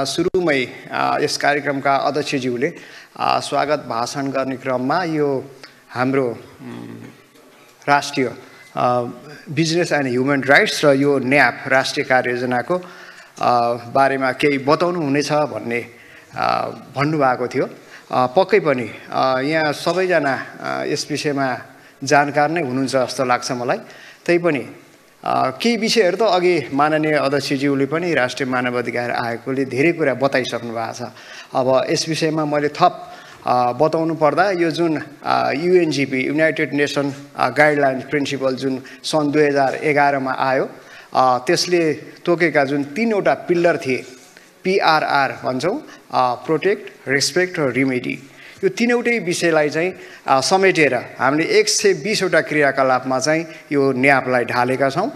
सुरुमै यस कार्यक्रमका अध्यक्षज्यूले स्वागत भाषण गर्ने क्रममा यो हाम्रो राष्ट्रिय बिजनेस एन्ड ह्युमन राइट्स र यो न्याप राष्ट्रिय कार्ययोजनाको बारेमा केही बताउनु हुनेछ भन्ने भन्नुभएको थियो। पक्कै पनि यहाँ सबैजना यस विषयमा जानकार नै हुनुहुन्छ जस्तो लाग्छ मलाई। तैपनि केही विषयहरू त अघि माननीय अध्यक्षज्यूले पनि राष्ट्रिय मानव अधिकार आयोगले धेरै कुरा बताइसक्नु भएको छ। अब यस विषयमा मैले थप बताउनु पर्दा यो जुन युएनजिपी युनाइटेड नेसन गाइडलाइन प्रिन्सिपल जुन सन् 2011 मा आयो, त्यसले तोकेका जुन 3वटा पिल्लर थिए, PRR भन्छौँ, प्रोटेक्ट, रेस्पेक्ट र रिमेडी, यो 3वटै विषयलाई चाहिँ समेटेर हामीले 120वटा क्रियाकलापमा चाहिँ यो न्यापलाई ढालेका छौँ।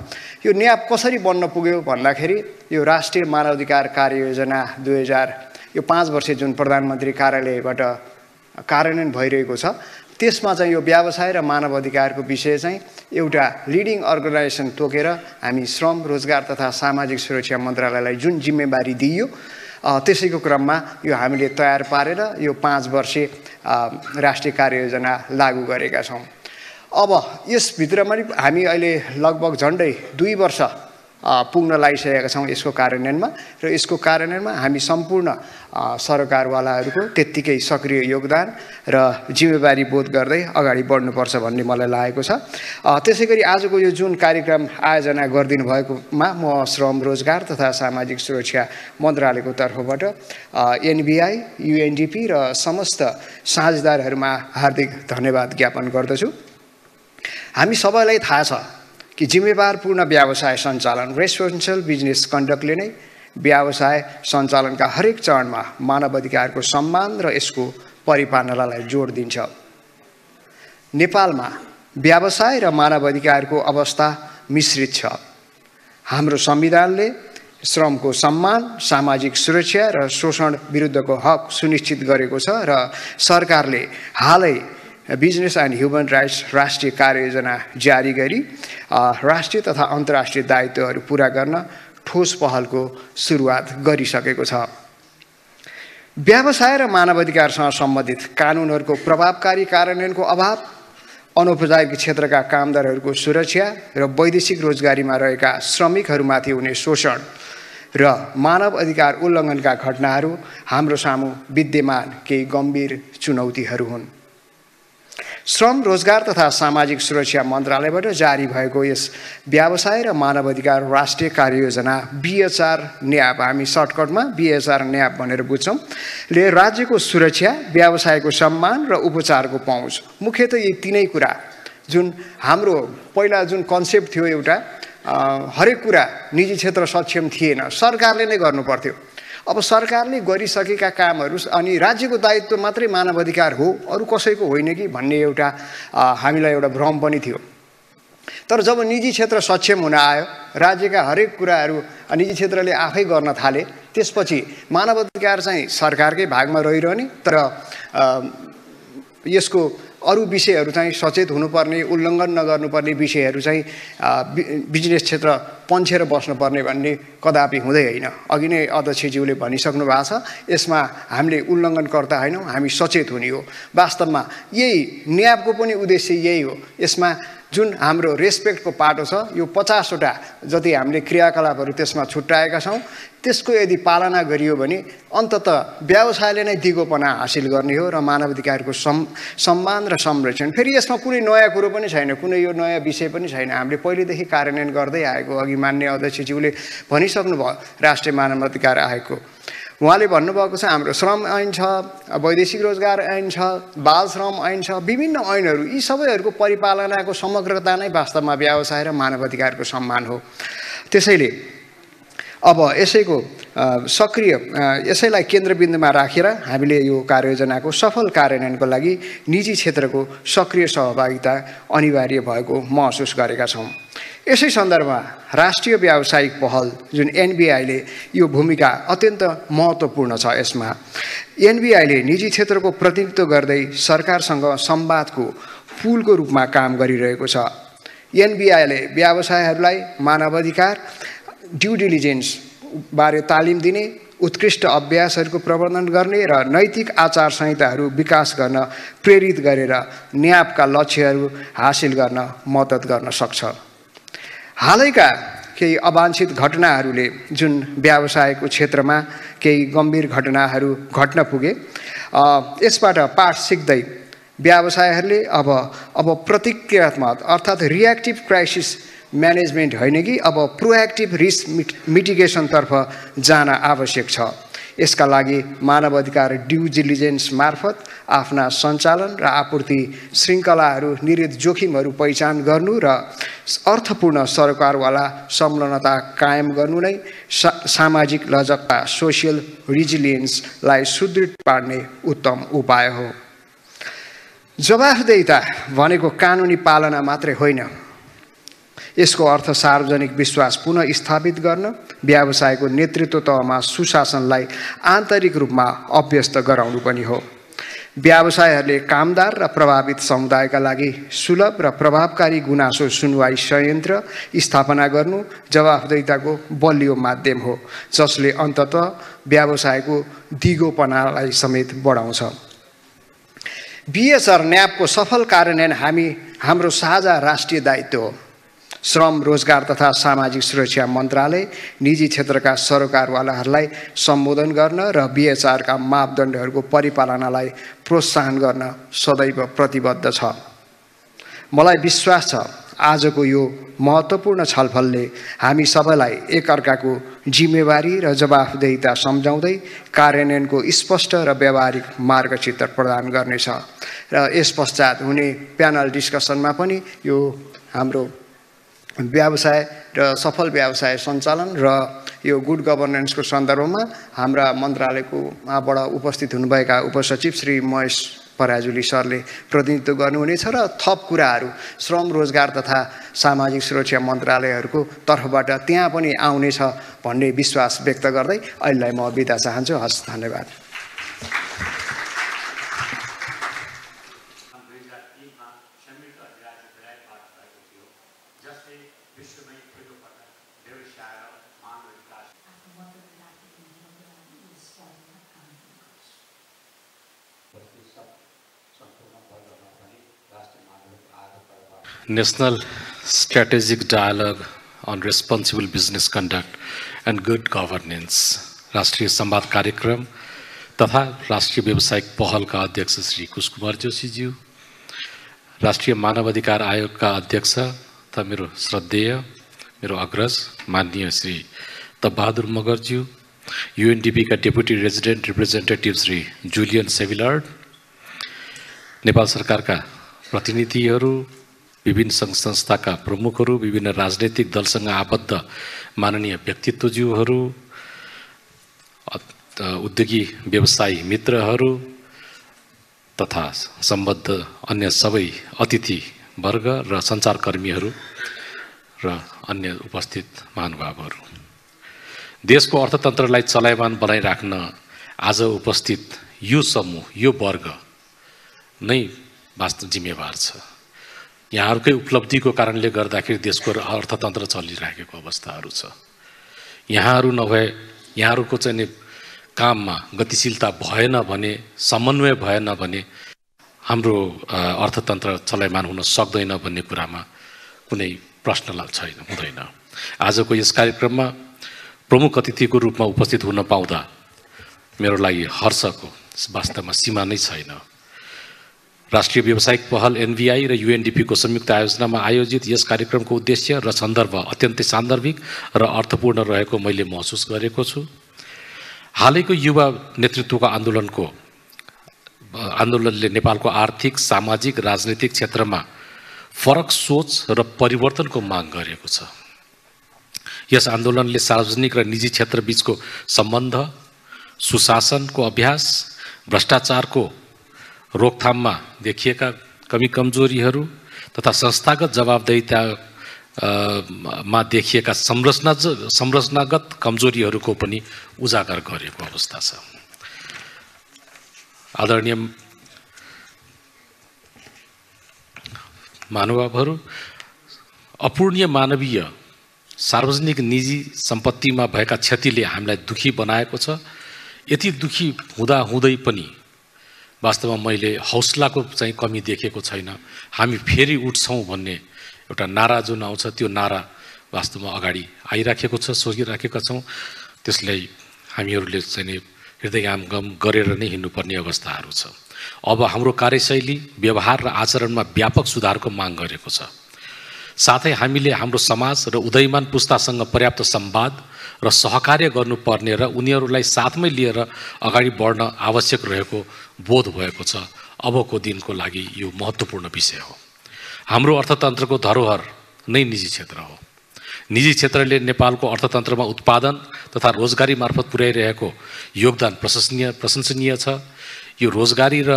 यो न्याप कसरी बन्न पुग्यो भन्दाखेरि यो राष्ट्रिय मानवाधिकार कार्ययोजना 2000 यो 5 वर्ष जुन प्रधानमन्त्री कार्यालयबाट कार्यान्वयन भइरहेको छ, त्यसमा चाहिँ यो व्यवसाय र मानव अधिकारको विषय चाहिँ एउटा लिडिङ अर्गनाइजेसन तोकेर हामी श्रम, रोजगार तथा सामाजिक सुरक्षा मन्त्रालयलाई जुन जिम्मेवारी दिइयो, त्यसैको क्रममा यो हामीले तयार पारेर यो 5 वर्षे राष्ट्रिय कार्ययोजना लागू गरेका छौँ। अब यसभित्रमा हामी अहिले लगभग झन्डै 2 वर्ष पुग्न लागिसकेका छौँ यसको कार्यान्वयनमा, र यसको कार्यान्वयनमा हामी सम्पूर्ण सरकारवालाहरूको त्यत्तिकै सक्रिय योगदान र जिम्मेवारी बोध गर्दै अगाडि बढ्नुपर्छ भन्ने मलाई लागेको छ। त्यसै गरी आजको यो जुन कार्यक्रम आयोजना गरिदिनु भएकोमा म श्रम, रोजगार तथा सामाजिक सुरक्षा मन्त्रालयको तर्फबाट एनबीआई, युएनडिपी र समस्त साझेदारहरूमा हार्दिक धन्यवाद ज्ञापन गर्दछु। हामी सबैलाई थाहा छ कि जिम्मेवारपूर्ण व्यवसाय सञ्चालन, रेस्पोन्सिबल बिजनेस कन्डक्टले नै व्यवसाय सञ्चालनका हरेक चरणमा मानव अधिकारको सम्मान र यसको परिपालनलाई जोड दिन्छ। नेपालमा व्यवसाय र मानव अधिकारको अवस्था मिश्रित छ। हाम्रो संविधानले श्रमको सम्मान, सामाजिक सुरक्षा र शोषण विरुद्धको हक सुनिश्चित गरेको छ र सरकारले हालै बिजनेस एन्ड ह्युमन राइट्स राष्ट्रिय कार्ययोजना जारी गरी राष्ट्रिय तथा अन्तर्राष्ट्रिय दायित्वहरू पुरा गर्न ठोस पहलको सुरुवात गरिसकेको छ। व्यवसाय र मानव अधिकारसँग सम्बन्धित कानुनहरूको प्रभावकारी कार्यान्वयनको अभाव, अनौपचारिक क्षेत्रका कामदारहरूको सुरक्षा र वैदेशिक रोजगारीमा रहेका श्रमिकहरूमाथि हुने शोषण र मानव अधिकार उल्लङ्घनका घटनाहरू हाम्रो सामु विद्यमान केही गम्भीर चुनौतीहरू हुन्। श्रम, रोजगार तथा सामाजिक सुरक्षा मन्त्रालयबाट जारी भएको यस व्यवसाय र मानव अधिकार राष्ट्रिय कार्ययोजना BHR न्याप, हामी सर्टकटमा BHR न्याप भनेर बुझ्छौँ, ले राज्यको सुरक्षा, व्यवसायको सम्मान र उपचारको पहुँच, मुख्यतः यी तीनै कुरा जुन हाम्रो पहिला जुन कन्सेप्ट थियो, एउटा हरेक कुरा निजी क्षेत्र सक्षम थिएन, सरकारले नै गर्नुपर्थ्यो। अब सरकारले गरिसकेका कामहरू अनि राज्यको दायित्व मात्रै मानव अधिकार हो, अरू कसैको होइन कि भन्ने एउटा हामीलाई एउटा भ्रम पनि थियो। तर जब निजी क्षेत्र सक्षम हुन आयो, राज्यका हरेक कुराहरू निजी क्षेत्रले आफै गर्न थाले, त्यसपछि मानव अधिकार चाहिँ सरकारकै भागमा रहिरहने, तर यसको अरू विषयहरू चाहिँ सचेत हुनुपर्ने, उल्लङ्घन नगर्नुपर्ने विषयहरू चाहिँ बिजनेस क्षेत्र पन्छेर बस्नुपर्ने भन्ने कदापि हुँदै होइन। अघि नै अध्यक्षज्यूले भनिसक्नु भएको छ, यसमा हामीले उल्लङ्घनकर्ता होइनौँ, हामी सचेत हुने हो। वास्तवमा यही न्यापको पनि उद्देश्य यही हो। यसमा जुन हाम्रो रेस्पेक्टको पाटो छ, यो 50वटा जति हामीले क्रियाकलापहरू त्यसमा छुट्याएका छौँ, त्यसको यदि पालना गरियो भने अन्ततः व्यवसायले नै दिगोपना हासिल गर्ने हो र मानव अधिकारको सम्मान र संरक्षण। फेरि यसमा कुनै नयाँ कुरो पनि छैन, कुनै यो नयाँ विषय पनि छैन, हामीले पहिलेदेखि कार्यान्वयन गर्दै आएको। अघि मान्य अध्यक्षज्यूले भनिसक्नुभयो राष्ट्रिय मानव अधिकार आयोगको उहाँले भन्नुभएको छ हाम्रो श्रम ऐन छ, वैदेशिक रोजगार ऐन छ, बाल श्रम ऐन छ, विभिन्न ऐनहरू, यी सबैहरूको परिपालनाको समग्रता नै वास्तवमा व्यवसाय र मानव अधिकारको सम्मान हो। त्यसैले अब यसैलाई केन्द्रबिन्दुमा राखेर हामीले यो कार्ययोजनाको सफल कार्यान्वयनको लागि निजी क्षेत्रको सक्रिय सहभागिता अनिवार्य भएको महसुस गरेका छौँ। यसै सन्दर्भमा राष्ट्रिय व्यावसायिक पहल जुन एनबीआईले यो भूमिका अत्यन्त महत्त्वपूर्ण छ। यसमा एनबीआईले निजी क्षेत्रको प्रतिनिधित्व गर्दै सरकारसँग संवादको पुलको रूपमा काम गरिरहेको छ। एनबीआईले व्यवसायहरूलाई मानवाधिकार, ड्यू डिलिजेन्स बारे तालिम दिने, उत्कृष्ट अभ्यासहरूको प्रवर्धन गर्ने र नैतिक आचार संहिताहरू विकास गर्न प्रेरित गरेर न्यापका लक्ष्यहरू हासिल गर्न मद्दत गर्न सक्छ। हालैका केही अवांछित घटनाहरूले जुन व्यवसायको क्षेत्रमा केही गम्भीर घटनाहरू घट्न पुगे, यसबाट पाठ सिक्दै व्यवसायहरूले अब प्रतिक्रियात्मक अर्थात् रिएक्टिभ क्राइसिस म्यानेजमेन्ट होइन कि अब प्रोएक्टिभ रिस्क मिटिगेसनतर्फ जान आवश्यक छ। यसका लागि मानव अधिकार ड्यू डिलिजेन्स मार्फत आफ्ना सञ्चालन र आपूर्ति श्रृङ्खलाहरू निहित जोखिमहरू पहिचान गर्नु र अर्थपूर्ण सरकारवाला संलग्नता कायम गर्नु नै सामाजिक लचकता सोसियल रिजिलियन्सलाई सुदृढ पार्ने उत्तम उपाय हो। जवाफदेहिता भनेको कानुनी पालना मात्रै होइन, यसको अर्थ सार्वजनिक विश्वास पुनः स्थापित गर्न, व्यवसायको नेतृत्व तहमा सुशासनलाई आन्तरिक रूपमा अभ्यस्त गराउनु पनि हो। व्यवसायहरूले कामदार र प्रभावित समुदायका लागि सुलभ र प्रभावकारी गुनासो सुनवाई संयन्त्र स्थापना गर्नु जवाफदेहिताको बलियो माध्यम हो, जसले अन्ततः व्यवसायको दिगोपनालाई समेत बढाउँछ। बीएसआर न्यापको सफल कार्यान्वयन हाम्रो साझा राष्ट्रिय दायित्व हो। श्रम, रोजगार तथा सामाजिक सुरक्षा मन्त्रालय निजी क्षेत्रका सरकारवालाहरूलाई सम्बोधन गर्न र बीएचआरका मापदण्डहरूको परिपालनालाई प्रोत्साहन गर्न सदैव प्रतिबद्ध छ। मलाई विश्वास छ आजको यो महत्त्वपूर्ण छलफलले हामी सबैलाई एकअर्काको जिम्मेवारी र जवाफदेहिता सम्झाउँदै कार्यान्वयनको स्पष्ट र व्यावहारिक मार्गचित्र प्रदान गर्नेछ र यस पश्चात हुने प्यानल डिस्कसनमा पनि यो हाम्रो व्यवसाय र सफल व्यवसाय सञ्चालन र यो गुड गभर्नेन्सको सन्दर्भमा हाम्रा मन्त्रालयकोबाट उपस्थित हुनुभएका उपसचिव श्री महेश पराजुली सरले प्रतिनिधित्व गर्नुहुनेछ र थप कुराहरू श्रम, रोजगार तथा सामाजिक सुरक्षा मन्त्रालयहरूको तर्फबाट त्यहाँ पनि आउनेछ भन्ने विश्वास व्यक्त गर्दै अहिलेलाई म बिदा चाहन्छु। हस्, धन्यवाद। National Strategic Dialogue on Responsible Business Conduct and Good Governance राष्ट्रिय संवाद कार्यक्रम तथा राष्ट्रिय व्यावसायिक पहल का अध्यक्ष श्री कुश कुमार जोशीज्यू, राष्ट्रिय मानव अधिकार आयोग का अध्यक्ष तथा मेरो श्रद्धेय मेरो अग्रज माननीय श्री तपबहादुर मगरज्यू, यूएनडीपी का deputy resident representative Shri Julien Sevillard, Nepal सरकार का प्रतिनिधिहरू, विभिन्न संघ संस्थाका प्रमुखहरू, विभिन्न राजनैतिक दलसँग आबद्ध माननीय व्यक्तित्वज्यूहरू, उद्योगी व्यवसायी मित्रहरू तथा सम्बद्ध अन्य सबै अतिथि वर्ग र सञ्चारकर्मीहरू र अन्य उपस्थित महानुभावहरू, देशको अर्थतन्त्रलाई चलायमान बनाइराख्न आज उपस्थित यो समूह, यो वर्ग नै वास्तव जिम्मेवार छ। यहाँहरूकै उपलब्धिको कारणले गर्दाखेरि देशको अर्थतन्त्र चलिरहेको अवस्थाहरू छ। यहाँहरू नभए, यहाँहरूको चाहिँ काममा गतिशीलता भएन भने, समन्वय भएन भने हाम्रो अर्थतन्त्र चलायमान हुन सक्दैन भन्ने कुरामा कुनै प्रश्न छैन, हुँदैन। आजको यस कार्यक्रममा प्रमुख अतिथिको रूपमा उपस्थित हुन पाउँदा मेरो लागि हर्षको वास्तवमा सीमा नै छैन। राष्ट्रिय व्यावसायिक पहल एनबीआई र यूएनडीपी को संयुक्त आयोजनामा आयोजित यस कार्यक्रमको उद्देश्य र सन्दर्भ अत्यन्तै सान्दर्भिक र अर्थपूर्ण रहेको मैले महसुस गरेको छु। हालैको युवा नेतृत्वको आन्दोलनले नेपालको आर्थिक, सामाजिक, राजनीतिक क्षेत्रमा फरक सोच र परिवर्तनको माग गरेको छ। यस आन्दोलनले सार्वजनिक र निजी क्षेत्र बीचको सम्बन्ध, सुशासनको अभ्यास, भ्रष्टाचारको रोकथाममा देखिएका कमी कमजोरीहरू तथा संस्थागत जवाबदेहीतामा देखिएका संरचनागत कमजोरीहरूको पनि उजागर गरेको अवस्था छ। आदरणीय महानुभावहरू, अपूर्णीय मानवीय सार्वजनिक निजी सम्पत्तिमा भएका क्षतिले हामीलाई दुखी बनाएको छ। यति दुखी हुँदै पनि वास्तवमा मैले हौसलाको चाहिँ कमी देखेको छैन। हामी फेरि उठ्छौँ भन्ने एउटा नारा जुन आउँछ त्यो नारा वास्तवमा अगाडि आइराखेको छ, सोचिराखेका छौँ। त्यसलाई हामीहरूले चाहिँ हृदयङ्गम गरेर नै हिँड्नुपर्ने अवस्थाहरू छ। अब हाम्रो कार्यशैली, व्यवहार र आचरणमा व्यापक सुधारको माग गरेको छ। साथै हामीले हाम्रो समाज र उदयमान पुस्तासँग पर्याप्त संवाद र सहकार्य गर्नुपर्ने र उनीहरूलाई साथमै लिएर अगाडि बढ्न आवश्यक रहेको बोध भएको छ। अबको दिनको लागि यो महत्त्वपूर्ण विषय हो। हाम्रो अर्थतन्त्रको धरोहर नै निजी क्षेत्र हो। निजी क्षेत्रले नेपालको अर्थतन्त्रमा उत्पादन तथा रोजगारी मार्फत पुर्याइरहेको योगदान प्रशंसनीय छ। यो रोजगारी र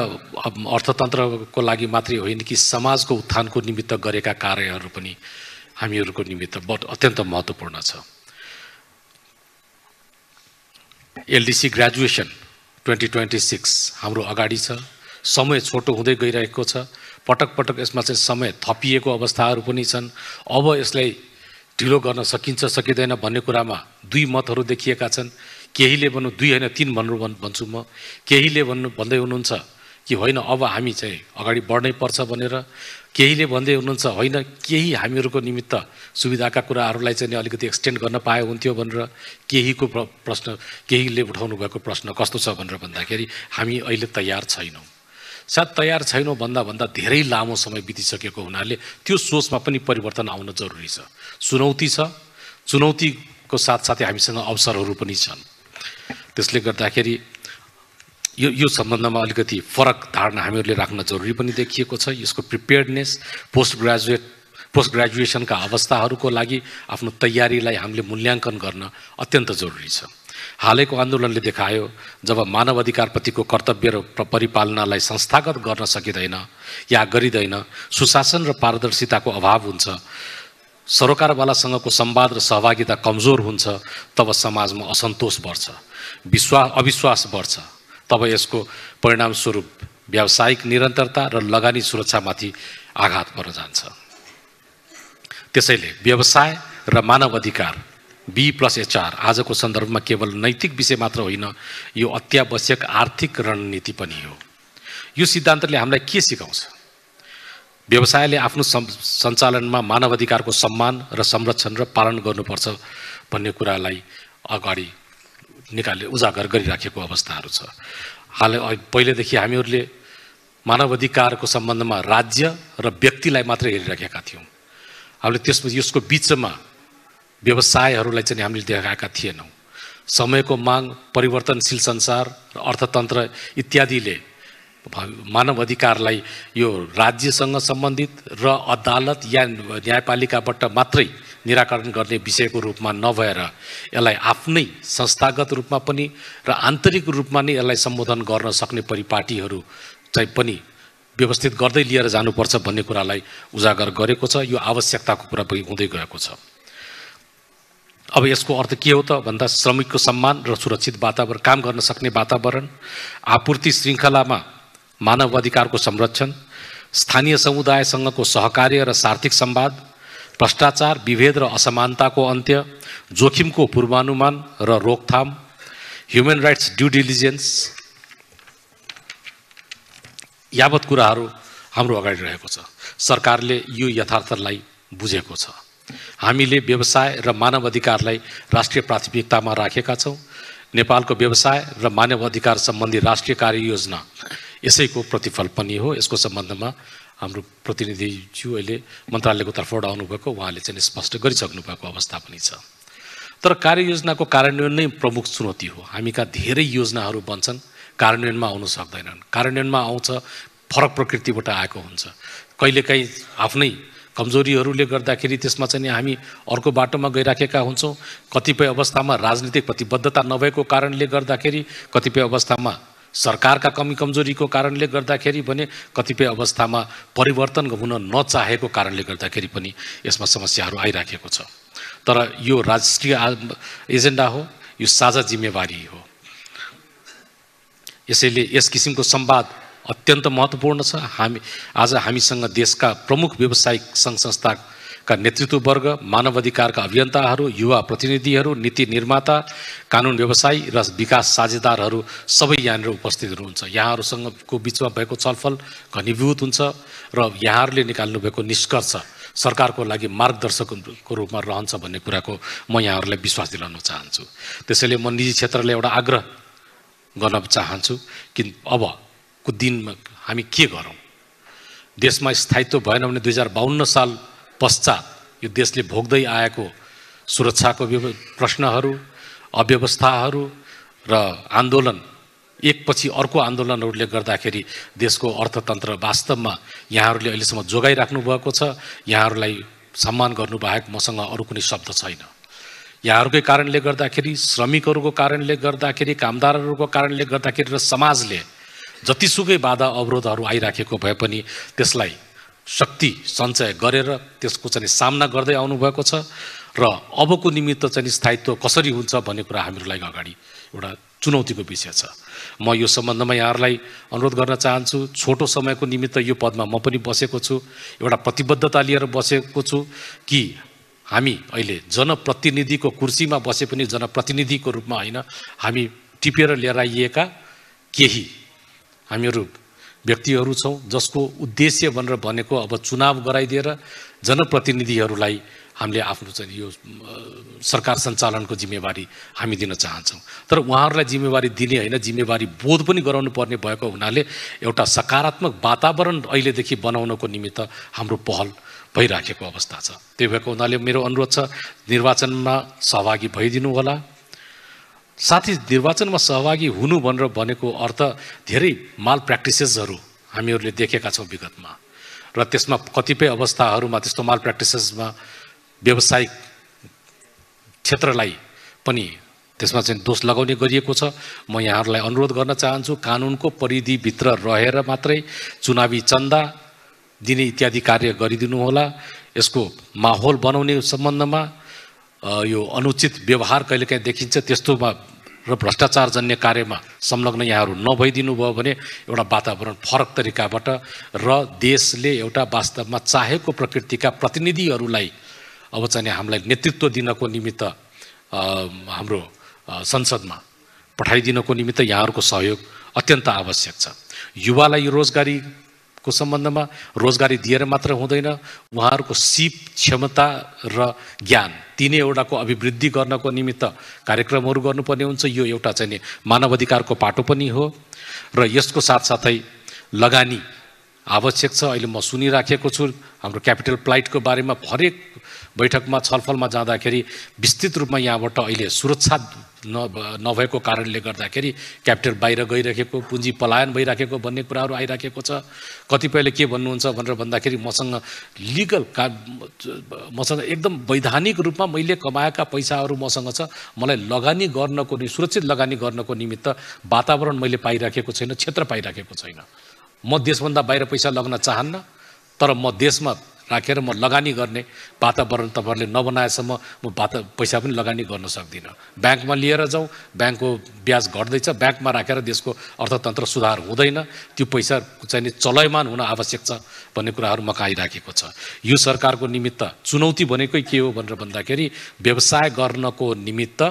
अर्थतन्त्रको लागि मात्रै होइन कि समाजको उत्थानको निमित्त गरेका कार्यहरू पनि हामीहरूको निमित्त अत्यन्त महत्त्वपूर्ण छ। एलडीसी ग्रेजुएसन 2026 हाम्रो अगाडि छ। समय छोटो हुँदै गइरहेको छ। पटक पटक यसमा चाहिँ समय थपिएको अवस्थाहरू पनि छन्। अब यसलाई ढिलो गर्न सकिन्छ सकिँदैन भन्ने कुरामा दुई मतहरू देखिएका छन्। केहीले भन्नु 2 होइन 3 भन्छु म। केहीले भन्दै हुनुहुन्छ कि होइन अब हामी चाहिँ अगाडि बढ्नै पर्छ भनेर। केहीले भन्दै हुनुहुन्छ होइन केही हामीहरूको निमित्त सुविधाका कुराहरूलाई चाहिँ अलिकति एक्सटेन्ड गर्न पाए हुन्थ्यो भनेर। केहीले उठाउनु भएको प्रश्न कस्तो छ भनेर भन्दाखेरि हामी अहिले तयार छैनौँ। सायद तयार छैनौँ भन्दा धेरै लामो समय बितिसकेको हुनाले त्यो सोचमा पनि परिवर्तन आउन जरुरी छ। चुनौती छ। चुनौतीको साथसाथै हामीसँग अवसरहरू पनि छन्। त्यसले गर्दाखेरि यो सम्बन्धमा अलिकति फरक धारणा हामीहरूले राख्न जरुरी पनि देखिएको छ। यसको प्रिपेयर्डनेस, पोस्ट ग्रेजुएसनका अवस्थाहरूको लागि आफ्नो तयारीलाई हामीले मूल्याङ्कन गर्न अत्यन्त जरुरी छ। हालैको आन्दोलनले देखायो जब मानव अधिकारप्रतिको कर्तव्य र परिपालनालाई संस्थागत गर्न सकिँदैन या गरिँदैन, सुशासन र पारदर्शिताको अभाव हुन्छ, सरोकारवालासँगको संवाद र सहभागिता कमजोर हुन्छ, तब समाजमा असन्तोष बढ्छ, अविश्वास बढ्छ। तब यसको परिणामस्वरूप व्यावसायिक निरन्तरता र लगानी सुरक्षामाथि आघात पर्न जान्छ। त्यसैले व्यवसाय र मानव अधिकार B+HR आजको सन्दर्भमा केवल नैतिक विषय मात्र होइन, यो अत्यावश्यक आर्थिक रणनीति पनि हो। यो सिद्धान्तले हामीलाई के सिकाउँछ? व्यवसायले आफ्नो सञ्चालनमा मानव अधिकारको सम्मान र संरक्षण र पालन गर्नुपर्छ भन्ने कुरालाई अगाडि उजागर गरिराखेको अवस्थाहरू छ। पहिलेदेखि हामीहरूले मानव अधिकारको सम्बन्धमा राज्य र व्यक्तिलाई मात्रै हेरिराखेका थियौँ। हामीले त्यसपछि यसको बिचमा व्यवसायहरूलाई चाहिँ हामीले देखाएका थिएनौँ। समयको माग, परिवर्तनशील संसार र अर्थतन्त्र इत्यादिले मानव अधिकारलाई यो राज्यसँग सम्बन्धित र अदालत या न्यायपालिकाबाट मात्रै निराकरण गर्ने विषयको रूपमा नभएर यसलाई आफ्नै संस्थागत रूपमा पनि र आन्तरिक रूपमा नै यसलाई सम्बोधन गर्न सक्ने परिपाटीहरू चाहिँ पनि व्यवस्थित गर्दै लिएर जानुपर्छ भन्ने कुरालाई उजागर गरेको छ। यो आवश्यकताको कुरा पनि हुँदै गएको छ। अब यसको अर्थ के हो त भन्दा श्रमिकको सम्मान र सुरक्षित वातावरण, काम गर्न सक्ने वातावरण, आपूर्ति श्रृङ्खलामा मानव अधिकारको संरक्षण, स्थानीय समुदायसँगको सहकार्य र सार्थिक संवाद, भ्रष्टाचार, विभेद र असमानताको अन्त्य, जोखिमको पूर्वानुमान र रोकथाम, ह्युमन राइट्स ड्यु डिलिजेन्स, यावत कुराहरू हाम्रो अगाडि रहेको छ। सरकारले यो यथार्थलाई बुझेको छ। हामीले व्यवसाय र मानव अधिकारलाई राष्ट्रिय प्राथमिकतामा राखेका छौँ। नेपालको व्यवसाय र मानव अधिकार सम्बन्धी राष्ट्रिय कार्ययोजना यसैको प्रतिफल पनि हो। यसको सम्बन्धमा हाम्रो प्रतिनिधिज्यू अहिले मन्त्रालयको तर्फबाट आउनुभएको, उहाँले चाहिँ स्पष्ट गरिसक्नु भएको अवस्था पनि छ। तर कार्ययोजनाको कार्यान्वयन नै प्रमुख चुनौती हो। हामीका धेरै योजनाहरू बन्छन्, कार्यान्वयनमा आउन सक्दैनन्। कार्यान्वयनमा आउँछ फरक प्रकृतिबाट आएको हुन्छ। कहिलेकाहीँ आफ्नै कमजोरीहरूले गर्दाखेरि त्यसमा चाहिँ हामी अर्को बाटोमा गइराखेका हुन्छौँ। कतिपय अवस्थामा राजनीतिक प्रतिबद्धता नभएको कारणले गर्दाखेरि, कतिपय अवस्थामा सरकारका कमी कमजोरीको कारणले गर्दाखेरि भने, कतिपय अवस्थामा परिवर्तन हुन नचाहेको कारणले गर्दाखेरि पनि यसमा समस्याहरू आइराखेको छ। तर यो राष्ट्रिय एजेन्डा हो, यो साझा जिम्मेवारी हो। यसैले यस किसिमको संवाद अत्यन्त महत्त्वपूर्ण छ। आज हामीसँग देशका प्रमुख व्यावसायिक सङ्घ संस्थाका नेतृत्ववर्ग, मानवाधिकारका अभियन्ताहरू, युवा प्रतिनिधिहरू, नीति निर्माता, कानुन व्यवसायी र विकास साझेदारहरू सबै यहाँनिर उपस्थित हुनुहुन्छ। यहाँहरूसँगको बिचमा भएको छलफल घनीभूत हुन्छ र यहाँहरूले निकाल्नुभएको निष्कर्ष सरकारको लागि मार्गदर्शकको रूपमा रहन्छ भन्ने कुराको म यहाँहरूलाई विश्वास दिलाउन चाहन्छु। त्यसैले म निजी क्षेत्रलाई एउटा आग्रह गर्न चाहन्छु कि अबको दिनमा हामी के गरौँ। देशमा स्थायित्व भएन भने 2052 साल पश्चात यो देशले भोग्दै आएको सुरक्षाको प्रश्नहरू, अव्यवस्थाहरू र आन्दोलन, एकपछि अर्को आन्दोलनहरूले गर्दाखेरि देशको अर्थतन्त्र वास्तवमा यहाँहरूले अहिलेसम्म जोगाइराख्नु भएको छ। यहाँहरूलाई सम्मान गर्नु बाहेक मसँग अरू कुनै शब्द छैन। यहाँहरूकै कारणले गर्दाखेरि, श्रमिकहरूको कारणले गर्दाखेरि, कामदारहरूको कारणले गर्दाखेरि र समाजले जतिसुकै बाधा अवरोधहरू आइराखेको भए पनि त्यसलाई शक्ति सञ्चय गरेर त्यसको चाहिँ सामना गर्दै आउनुभएको छ र अबको निमित्त चाहिँ स्थायित्व कसरी हुन्छ भन्ने कुरा हामीहरूलाई अगाडि एउटा चुनौतीको विषय छ। म यो सम्बन्धमा यहाँहरूलाई अनुरोध गर्न चाहन्छु। छोटो समयको निमित्त यो पदमा म पनि बसेको छु, एउटा प्रतिबद्धता लिएर बसेको छु कि हामी अहिले जनप्रतिनिधिको कुर्सीमा बसे पनि जनप्रतिनिधिको रूपमा होइन, हामी टिपेर लिएर आइएका केही हामीहरू व्यक्तिहरू छौँ जसको उद्देश्य भनेर भनेको अब चुनाव गराइदिएर जनप्रतिनिधिहरूलाई हामीले आफ्नो चाहिँ यो सरकार सञ्चालनको जिम्मेवारी हामी दिन चाहन्छौँ। तर उहाँहरूलाई जिम्मेवारी दिने होइन, जिम्मेवारी बोध पनि गराउनु पर्ने भएको हुनाले एउटा सकारात्मक वातावरण अहिलेदेखि बनाउनको निमित्त हाम्रो पहल भइराखेको अवस्था छ। त्यही भएको हुनाले मेरो अनुरोध छ, निर्वाचनमा सहभागी भइदिनु होला। साथै निर्वाचनमा सहभागी हुनु भनेर भनेको अर्थ धेरै माल प्र्याक्टिसेसहरू हामीहरूले देखेका छौँ विगतमा, र त्यसमा कतिपय अवस्थाहरूमा त्यस्तो माल प्र्याक्टिसेसमा व्यावसायिक क्षेत्रलाई पनि त्यसमा चाहिँ दोष लगाउने गरिएको छ। म यहाँहरूलाई अनुरोध गर्न चाहन्छु, कानुनको परिधिभित्र रहेर मात्रै चुनावी चन्दा दिने इत्यादि कार्य गरिदिनु होला। यसको माहौल बनाउने सम्बन्धमा यो अनुचित व्यवहार कहिलेकाहीँ देखिन्छ, त्यस्तोमा र भ्रष्टाचारजन्य कार्यमा संलग्न यहाँहरू नभइदिनु भयो भने एउटा वातावरण फरक तरिकाबाट र देशले एउटा वास्तवमा चाहेको प्रकृतिका प्रतिनिधिहरूलाई अब चाहिँ हामीलाई नेतृत्व दिनको निमित्त हाम्रो संसदमा पठाइदिनको निमित्त यहाँहरूको सहयोग अत्यन्त आवश्यक छ। युवालाई रोजगारीको सम्बन्धमा रोजगारी दिएर मात्र हुँदैन, उहाँहरूको सिप, क्षमता र ज्ञान तीनैवटाको अभिवृद्धि गर्नको निमित्त कार्यक्रमहरू गर्नुपर्ने हुन्छ। यो एउटा चाहिँ मानव अधिकारको पाटो पनि हो र यसको साथसाथै लगानी आवश्यक छ। अहिले म सुनिराखेको छु हाम्रो क्यापिटल फ्लाइटको बारेमा हरेक बैठकमा छलफलमा जाँदाखेरि विस्तृत रूपमा यहाँबाट अहिले सुरक्षा नभएको कारणले गर्दाखेरि क्यापिटल बाहिर गइरहेको, पुँजी पलायन भइराखेको भन्ने कुराहरू आइराखेको छ। कतिपयले के भन्नुहुन्छ भनेर भन्दाखेरि मसँग मसँग एकदम वैधानिक रूपमा मैले कमाएका पैसाहरू मसँग छ, मलाई लगानी गर्नको सुरक्षित लगानी गर्नको निमित्त वातावरण मैले पाइराखेको छैन, क्षेत्र पाइराखेको छैन। म देशभन्दा बाहिर पैसा लग्न चाहन्न, तर म देशमा राखेर म लगानी गर्ने वातावरण तपाईँहरूले नबनाएसम्म म पैसा पनि लगानी गर्न सक्दिनँ। ब्याङ्कमा लिएर जाउँ, ब्याङ्कको ब्याज घट्दैछ, ब्याङ्कमा राखेर देशको अर्थतन्त्र सुधार हुँदैन, त्यो पैसा चाहिँ चलयमान हुन आवश्यक छ भन्ने कुराहरू मका आइराखेको छ। यो सरकारको निमित्त चुनौती भनेकै के हो भनेर भन्दाखेरि व्यवसाय गर्नको निमित्त,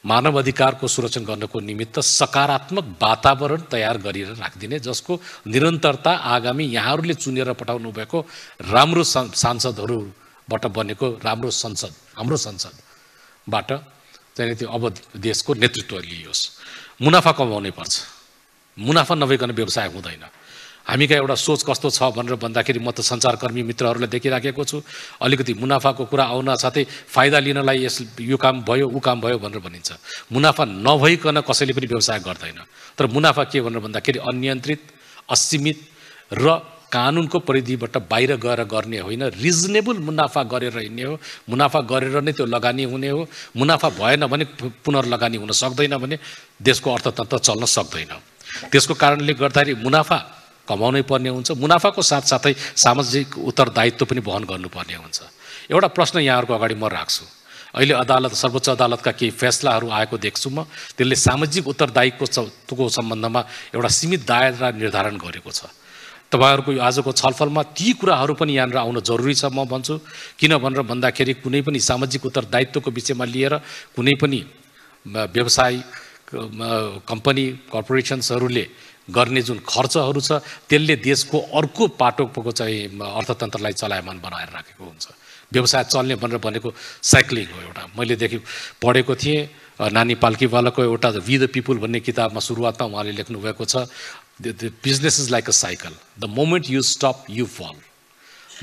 मानव अधिकारको सुरक्षण गर्नको निमित्त सकारात्मक वातावरण तयार गरेर राखिदिने, जसको निरन्तरता आगामी यहाँहरूले चुनेर पठाउनु भएको राम्रो सांसदहरूबाट बनेको राम्रो संसद, हाम्रो संसदबाट चाहिँ त्यो अब देशको नेतृत्व लियोस्। मुनाफा कमाउनै पर्छ, मुनाफा नभइकन व्यवसाय हुँदैन। हामीका एउटा सोच कस्तो छ भनेर भन्दाखेरि म त सञ्चारकर्मी मित्रहरूलाई देखिराखेको छु, अलिकति मुनाफाको कुरा आउन साथै फाइदा लिनलाई यो काम भयो ऊ काम भयो भनेर भनिन्छ। मुनाफा नभइकन कसैले पनि व्यवसाय गर्दैन। तर मुनाफा के भनेर भन्दाखेरि अनियन्त्रित, असीमित र कानुनको परिधिबाट बाहिर गएर गर्ने होइन, रिजनेबल मुनाफा गरेर हिँड्ने हो। मुनाफा गरेर नै त्यो लगानी हुने हो। मुनाफा भएन भने पुनर्लगानी हुन सक्दैन भने देशको अर्थतन्त्र चल्न सक्दैन। त्यसको कारणले गर्दाखेरि मुनाफा कमाउनै पर्ने हुन्छ। मुनाफाको साथसाथै सामाजिक उत्तरदायित्व पनि वहन गर्नुपर्ने हुन्छ। एउटा प्रश्न यहाँहरूको अगाडि म राख्छु। अहिले अदालत, सर्वोच्च अदालतका केही फैसलाहरू आएको देख्छु म। त्यसले सामाजिक उत्तरदायित्वको सम्बन्धमा एउटा सीमित दायरा निर्धारण गरेको छ। तपाईहरुको यो आजको छलफलमा ती कुराहरू पनि यहाँनिर आउन जरुरी छ म भन्छु। किन भनेर भन्दाखेरि कुनै पनि सामाजिक उत्तरदायित्वको विषयमा लिएर कुनै पनि व्यवसाय, कम्पनी, कर्पोरेसन्सहरूले गर्ने जुन खर्चहरू छ त्यसले देशको अर्को पाटोको चाहिँ अर्थतन्त्रलाई चलायमान बनाएर राखेको हुन्छ। व्यवसाय चल्ने भनेर भनेको साइक्लिङ हो। एउटा मैले पढेको थिएँ नानी पाल्कीवालाको एउटा वी द पिपुल भन्ने किताबमा सुरुवातमा उहाँले लेख्नु भएको छ, The business is like a cycle. The moment you stop, you fall.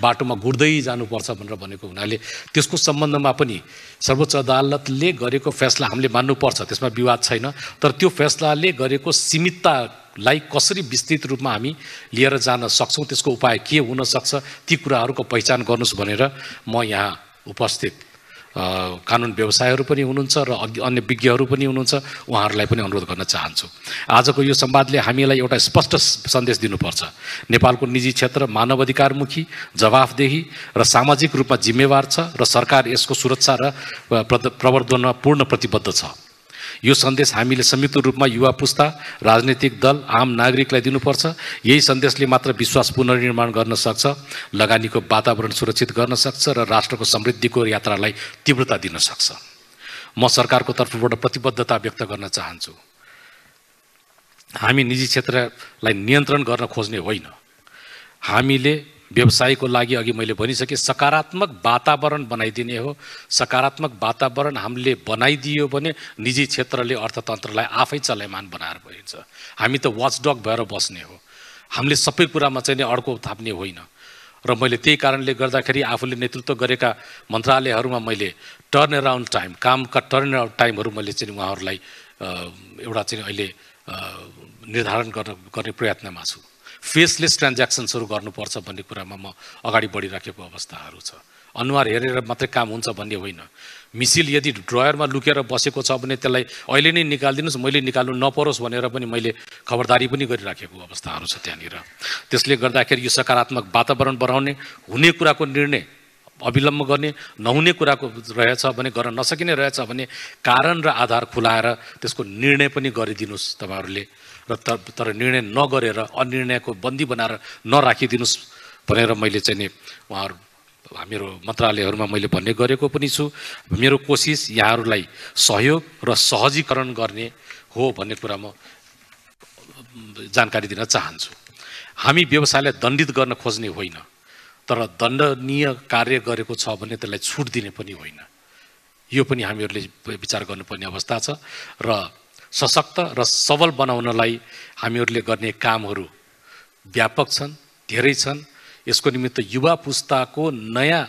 बाटोमा गुड्दै जानुपर्छ भनेर भनेको हुनाले त्यसको सम्बन्धमा पनि सर्वोच्च अदालतले गरेको फैसला हामीले मान्नुपर्छ, त्यसमा विवाद छैन। तर त्यो फैसलाले गरेको सीमिततालाई कसरी विस्तृत रूपमा हामी लिएर जान सक्छौँ, त्यसको उपाय के हुन सक्छ, ती कुराहरूको पहिचान गर्नुस् भनेर म यहाँ उपस्थित कानुन व्यवसायहरू पनि हुनुहुन्छ र अन्य विज्ञहरू पनि हुनुहुन्छ, उहाँहरूलाई पनि अनुरोध गर्न चाहन्छु। आजको यो संवादले हामीलाई एउटा स्पष्ट सन्देश दिनुपर्छ। नेपालको निजी क्षेत्र मानवाधिकारमुखी, जवाफदेही र सामाजिक रूपमा जिम्मेवार छ र सरकार यसको सुरक्षा र प्रवर्धनमा पूर्ण प्रतिबद्ध छ। यो सन्देश हामीले संयुक्त रूपमा युवा पुस्ता, राजनीतिक दल, आम नागरिकलाई दिनुपर्छ। यही सन्देशले मात्र विश्वास पुनर्निर्माण गर्न सक्छ, लगानीको वातावरण सुरक्षित गर्न सक्छ र राष्ट्रको समृद्धिको यात्रालाई तीव्रता दिन सक्छ। म सरकारको तर्फबाट प्रतिबद्धता व्यक्त गर्न चाहन्छु। हामी निजी क्षेत्रलाई नियन्त्रण गर्न खोज्ने होइन। हामीले व्यवसायको लागि अघि मैले भनिसकेँ सकारात्मक वातावरण बनाइदिने हो। सकारात्मक वातावरण हामीले बनाइदियो भने निजी क्षेत्रले अर्थतन्त्रलाई आफै चलायमान बनाएर गइन्छ। हामी त वाचडग भएर बस्ने हो। हामीले सबै कुरामा चाहिँ अड्को थाप्ने होइन। र मैले त्यही कारणले गर्दाखेरि आफूले नेतृत्व गरेका मन्त्रालयहरूमा मैले टर्न अराउन्ड टाइम, कामका टर्न अराउन्ड टाइमहरू मैले चाहिँ उहाँहरूलाई एउटा चाहिँ अहिले निर्धारण गर्ने प्रयत्नमा छु। फेसलेस ट्रान्ज्याक्सन्सहरू गर्नुपर्छ भन्ने कुरामा म अगाडि बढिराखेको अवस्थाहरू छ। अनुहार हेरेर मात्रै काम हुन्छ भन्ने होइन। मिसिल यदि ड्रयरमा लुकेर बसेको छ भने त्यसलाई अहिले नै निकालिदिनुहोस्, मैले निकाल्नु नपरोस् भनेर पनि मैले खबरदारी पनि गरिराखेको अवस्थाहरू छ त्यहाँनिर। त्यसले गर्दाखेरि यो सकारात्मक वातावरण बनाउने, हुने कुराको निर्णय अविलम्ब गर्ने, नहुने कुराको रहेछ भने, गर्न नसकिने रहेछ भने कारण र आधार खुलाएर त्यसको निर्णय पनि गरिदिनुहोस् तपाईँहरूले। र तर निर्णय नगरेर अनिर्णयको बन्दी बनाएर नराखिदिनुहोस् भनेर मैले चाहिँ नि उहाँहरू मेरो मन्त्रालयहरूमा मैले भन्ने गरेको पनि छु। मेरो कोसिस यहाँहरूलाई सहयोग र सहजीकरण गर्ने हो भन्ने कुरा म जानकारी दिन चाहन्छु। हामी व्यवसायलाई दण्डित गर्न खोज्ने होइन, तर दण्डनीय कार्य गरेको छ भने त्यसलाई छुट दिने पनि होइन। यो पनि हामीहरूले विचार गर्नुपर्ने अवस्था छ। र सशक्त र सबल बनाउनलाई हामीहरूले गर्ने कामहरू व्यापक छन्, धेरै छन्। यसको निमित्त युवा पुस्ताको नयाँ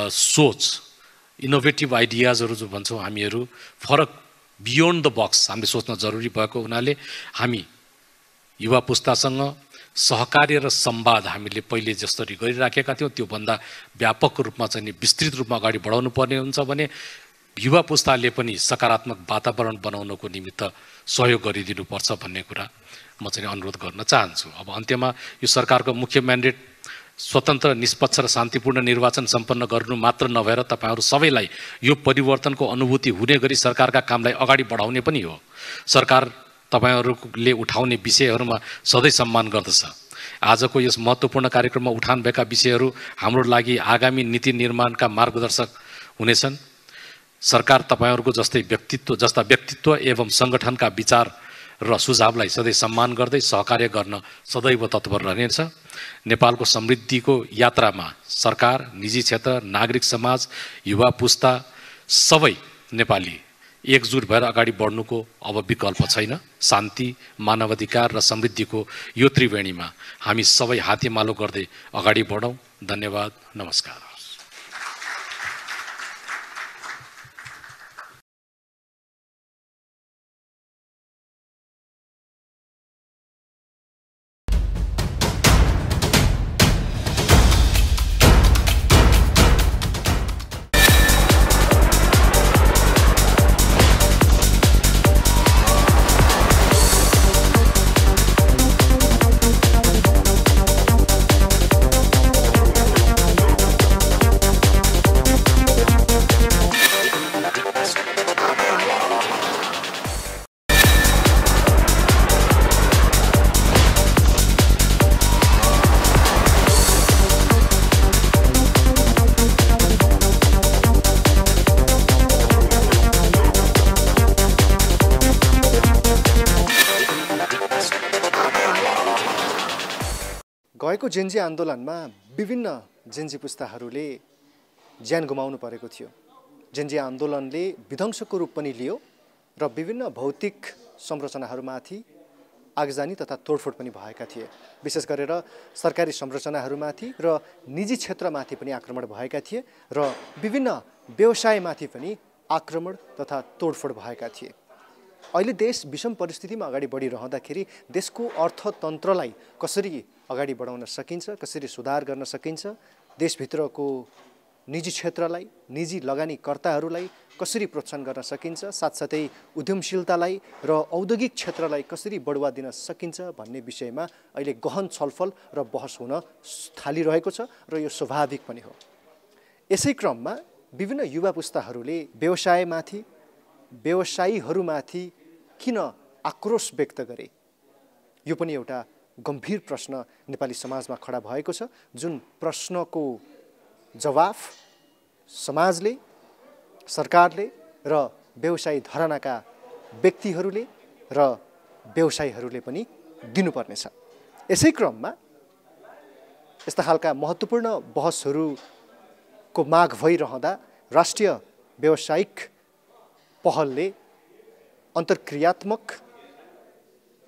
सोच, इनोभेटिभ आइडियाजहरू जो भन्छौँ हामीहरू, फरक बियोन्ड द बक्स हामीले सोच्न जरुरी भएको हुनाले हामी युवा पुस्तासँग सहकार्य र संवाद हामीले पहिले जसरी गरिराखेका थियौँ त्योभन्दा व्यापक रूपमा चाहिँ विस्तृत रूपमा अगाडि बढाउनु पर्ने हुन्छ भने युवा पुस्ताले पनि सकारात्मक वातावरण बनाउनको निमित्त सहयोग गरिदिनुपर्छ भन्ने कुरा म चाहिँ अनुरोध गर्न चाहन्छु। अब अन्त्यमा यो सरकारको मुख्य म्यान्डेट स्वतन्त्र, निष्पक्ष र शान्तिपूर्ण निर्वाचन सम्पन्न गर्नु मात्र नभएर तपाईँहरू सबैलाई यो परिवर्तनको अनुभूति हुने गरी सरकारका कामलाई अगाडि बढाउने पनि हो। सरकार तपाईहरूले उठाउने विषयहरूमा सधैँ सम्मान गर्दछ। आजको यस महत्त्वपूर्ण कार्यक्रममा उठान भएका विषयहरू हाम्रो लागि आगामी नीति निर्माणका मार्गदर्शक हुनेछन्। सरकार तपाईहरूको जस्ता व्यक्तित्व एवं सङ्गठनका विचार र सुझावलाई सधैँ सम्मान गर्दै सहकार्य गर्न सदैव तत्पर रहनेछ। नेपालको समृद्धिको यात्रामा सरकार, निजी क्षेत्र, नागरिक समाज, युवा पुस्ता सबै नेपाली एकजुट भएर अगाडि बढ्नुको अब विकल्प छैन। शान्ति, मानवाधिकार र समृद्धिको यो त्रिवेणीमा हामी सबै हातेमालो गर्दै अगाडि बढौँ। धन्यवाद, नमस्कार। गएको जेन्जी आन्दोलनमा विभिन्न जेन्जी पुस्ताहरूले ज्यान गुमाउनु परेको थियो। जेन्जी आन्दोलनले विध्वंसको रूप पनि लियो र विभिन्न भौतिक संरचनाहरूमाथि आगजनी तथा तोडफोड पनि भएका थिए। विशेष गरेर सरकारी संरचनाहरूमाथि र निजी क्षेत्रमाथि पनि आक्रमण भएका थिए र विभिन्न व्यवसायमाथि पनि आक्रमण तथा तोडफोड भएका थिए। अहिले देश विषम परिस्थितिमा अगाडि बढिरहँदाखेरि देशको अर्थतन्त्रलाई कसरी अगाडि बढाउन सकिन्छ, कसरी सुधार गर्न सकिन्छ, देशभित्रको निजी क्षेत्रलाई, निजी लगानीकर्ताहरूलाई कसरी प्रोत्साहन गर्न सकिन्छ, साथसाथै उद्यमशीलतालाई र औद्योगिक क्षेत्रलाई कसरी बढुवा दिन सकिन्छ भन्ने विषयमा अहिले गहन छलफल र बहस हुन थालिरहेको छ र यो स्वाभाविक पनि हो। यसै क्रममा विभिन्न युवा पुस्ताहरूले व्यवसायीहरूमाथि किन आक्रोश व्यक्त गरे, यो पनि एउटा गम्भीर प्रश्न नेपाली समाजमा खडा भएको छ, जुन प्रश्नको जवाफ समाजले, सरकारले र व्यवसायी घरानाका व्यक्तिहरूले र व्यवसायीहरूले पनि दिनुपर्नेछ। यसै क्रममा यस्ता खालका महत्त्वपूर्ण बहसहरूको माग भइरहँदा राष्ट्रिय व्यावसायिक पहलले अन्तर्क्रियात्मक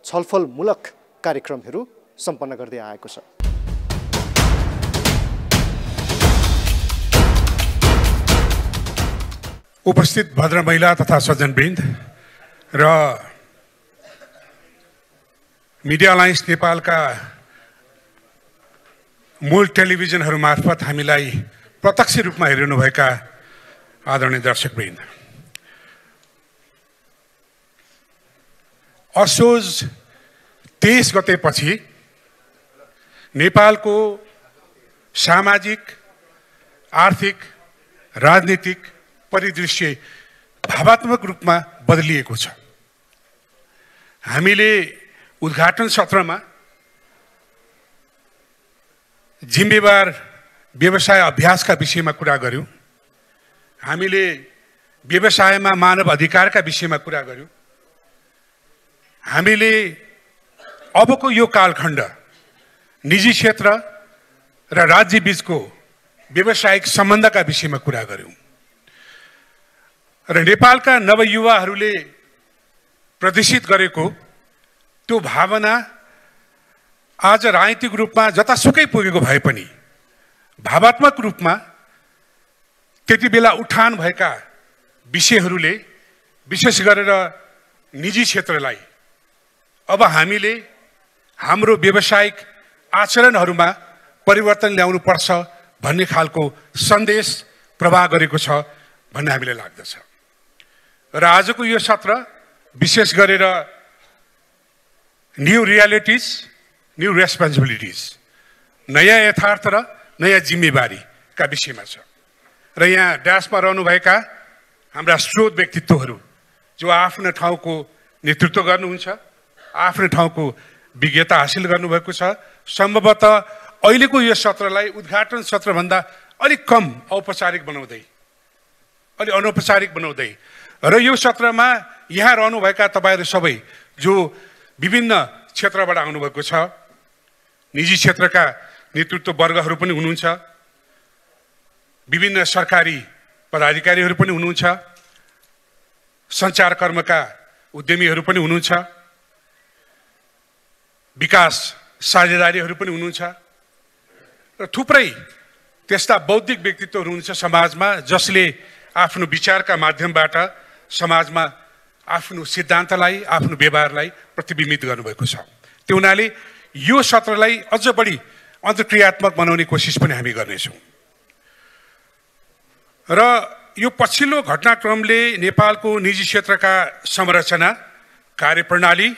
छलफलमूलक कार्यक्रमहरू सम्पन्न गर्दै आएको छ। उपस्थित भद्र महिला तथा सज्जनवृन्द र मिडिया अलायन्स नेपालका मूल टेलिभिजनहरू मार्फत हामीलाई प्रत्यक्ष रूपमा हेरिनुभएका आदरणीय दर्शकवृन्द, असोज 23 गतेपछि नेपालको सामाजिक, आर्थिक, राजनीतिक परिदृश्य भावात्मक रूपमा बदलिएको छ। हामीले उद्घाटन सत्रमा जिम्मेवार व्यवसाय अभ्यासका विषयमा कुरा गर्यौं, हामीले व्यवसायमा मानव अधिकारका विषयमा कुरा गर्यौं, हामीले अबको यो कालखण्ड निजी क्षेत्र र राज्य बीचको व्यावसायिक सम्बन्धका विषयमा कुरा गर्यौं र नेपालका नवयुवाहरूले प्रदर्शित गरेको त्यो भावना आज राजनीतिक रूपमा जतासुकै पुगेको भए पनि भावात्मक रूपमा त्यति बेला उठान भएका विषयहरूले विशेष गरेर निजी क्षेत्रलाई अब हामीले हाम्रो व्यावसायिक आचरणहरूमा परिवर्तन ल्याउनु पर्छ भन्ने खालको सन्देश प्रवाह गरेको छ भन्ने हामीलाई लाग्दछ। र आजको यो सत्र विशेष गरेर न्यू रियालिटिज, न्यू रेस्पोन्सिबिलिटिज, नयाँ यथार्थ र नयाँ जिम्मेवारीका विषयमा छ। र यहाँ ड्यासमा रहनुभएका हाम्रा स्रोत व्यक्तित्वहरू जो आफ्नो ठाउँको नेतृत्व गर्नुहुन्छ, आफ्नो ठाउँको विज्ञता हासिल गर्नुभएको छ, सम्भवतः अहिलेको यो सत्रलाई उद्घाटन सत्रभन्दा अलिक कम औपचारिक बनाउँदै, अलि अनौपचारिक बनाउँदै र यो सत्रमा यहाँ रहनुभएका तपाईँहरू सबै जो विभिन्न क्षेत्रबाट आउनुभएको छ, निजी क्षेत्रका नेतृत्व वर्गहरू पनि हुनुहुन्छ, विभिन्न सरकारी पदाधिकारीहरू पनि हुनुहुन्छ सञ्चारकर्मका उद्यमीहरू पनि हुनुहुन्छ, विकास साझेदारीहरू पनि हुनुहुन्छ र थुप्रै त्यस्ता बौद्धिक व्यक्तित्वहरू हुनुहुन्छ समाजमा जसले आफ्नो विचारका माध्यमबाट समाजमा आफ्नो सिद्धान्तलाई, आफ्नो व्यवहारलाई प्रतिबिम्बित गर्नुभएको छ। त्यो हुनाले यो सत्रलाई अझ बढी अन्तर्क्रियात्मक बनाउने कोसिस पनि हामी गर्नेछौँ र यो पछिल्लो घटनाक्रमले नेपालको निजी क्षेत्रका संरचना, कार्यप्रणाली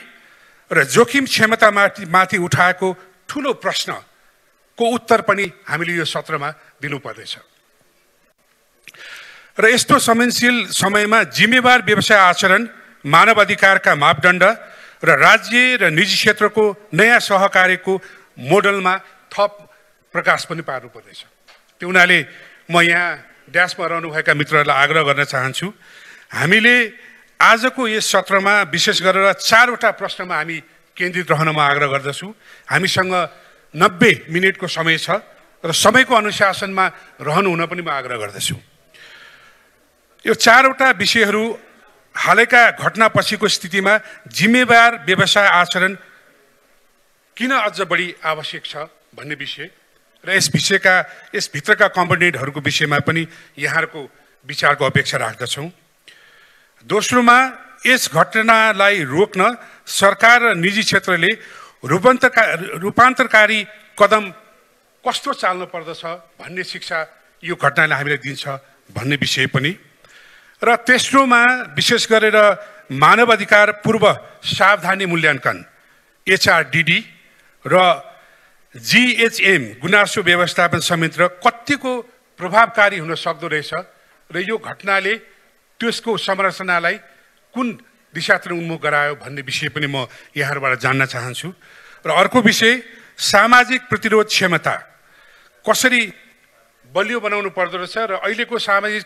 र जोखिम क्षमतामाथि उठाएको ठुलो प्रश्नको उत्तर पनि हामीले यो सत्रमा दिनुपर्नेछ र यस्तो संवेदनशील समयमा जिम्मेवार व्यवसाय आचरण, मानव अधिकारका मापदण्ड र राज्य र निजी क्षेत्रको नयाँ सहकार्यको मोडलमा थप प्रकाश पनि पार्नुपर्नेछ। त्यो हुनाले म यहाँ ड्यासमा रहनुभएका मित्रहरूलाई आग्रह गर्न चाहन्छु, हामीले आजको यस सत्रमा विशेष गरेर 4वटा प्रश्नमा हामी केन्द्रित रहन म आग्रह गर्दछु। हामीसँग 90 मिनटको समय छ र समयको अनुशासनमा रहनु हुन पनि म आग्रह गर्दछु। यो 4वटा विषयहरू हालैका घटनापछिको स्थितिमा जिम्मेवार व्यवसाय आचरण किन अझ बढी आवश्यक छ भन्ने विषय र यसभित्रका कम्पोनेन्टहरूको विषयमा पनि यहाँहरूको विचारको अपेक्षा राख्दछौँ। दोस्रोमा यस घटनालाई रोक्न सरकार र निजी क्षेत्रले रूपान्तरकारी कदम कस्तो चाल्नु पर्दछ भन्ने शिक्षा यो घटनाले हामीलाई दिन्छ भन्ने विषय पनि र तेस्रोमा विशेष गरेर मानव अधिकार पूर्व सावधानी मूल्याङ्कन HRDD र GHM गुनासो व्यवस्थापन संयन्त्र कतिको प्रभावकारी हुन सक्दो रहेछ र यो घटनाले त्यसको संरचनालाई कुन दिशातिर उन्मुख गरायो भन्ने विषय पनि म यहाँबाट जान्न चाहन्छु र अर्को विषय सामाजिक प्रतिरोध क्षमता कसरी बलियो बनाउनु पर्दो रहेछ र अहिलेको सामाजिक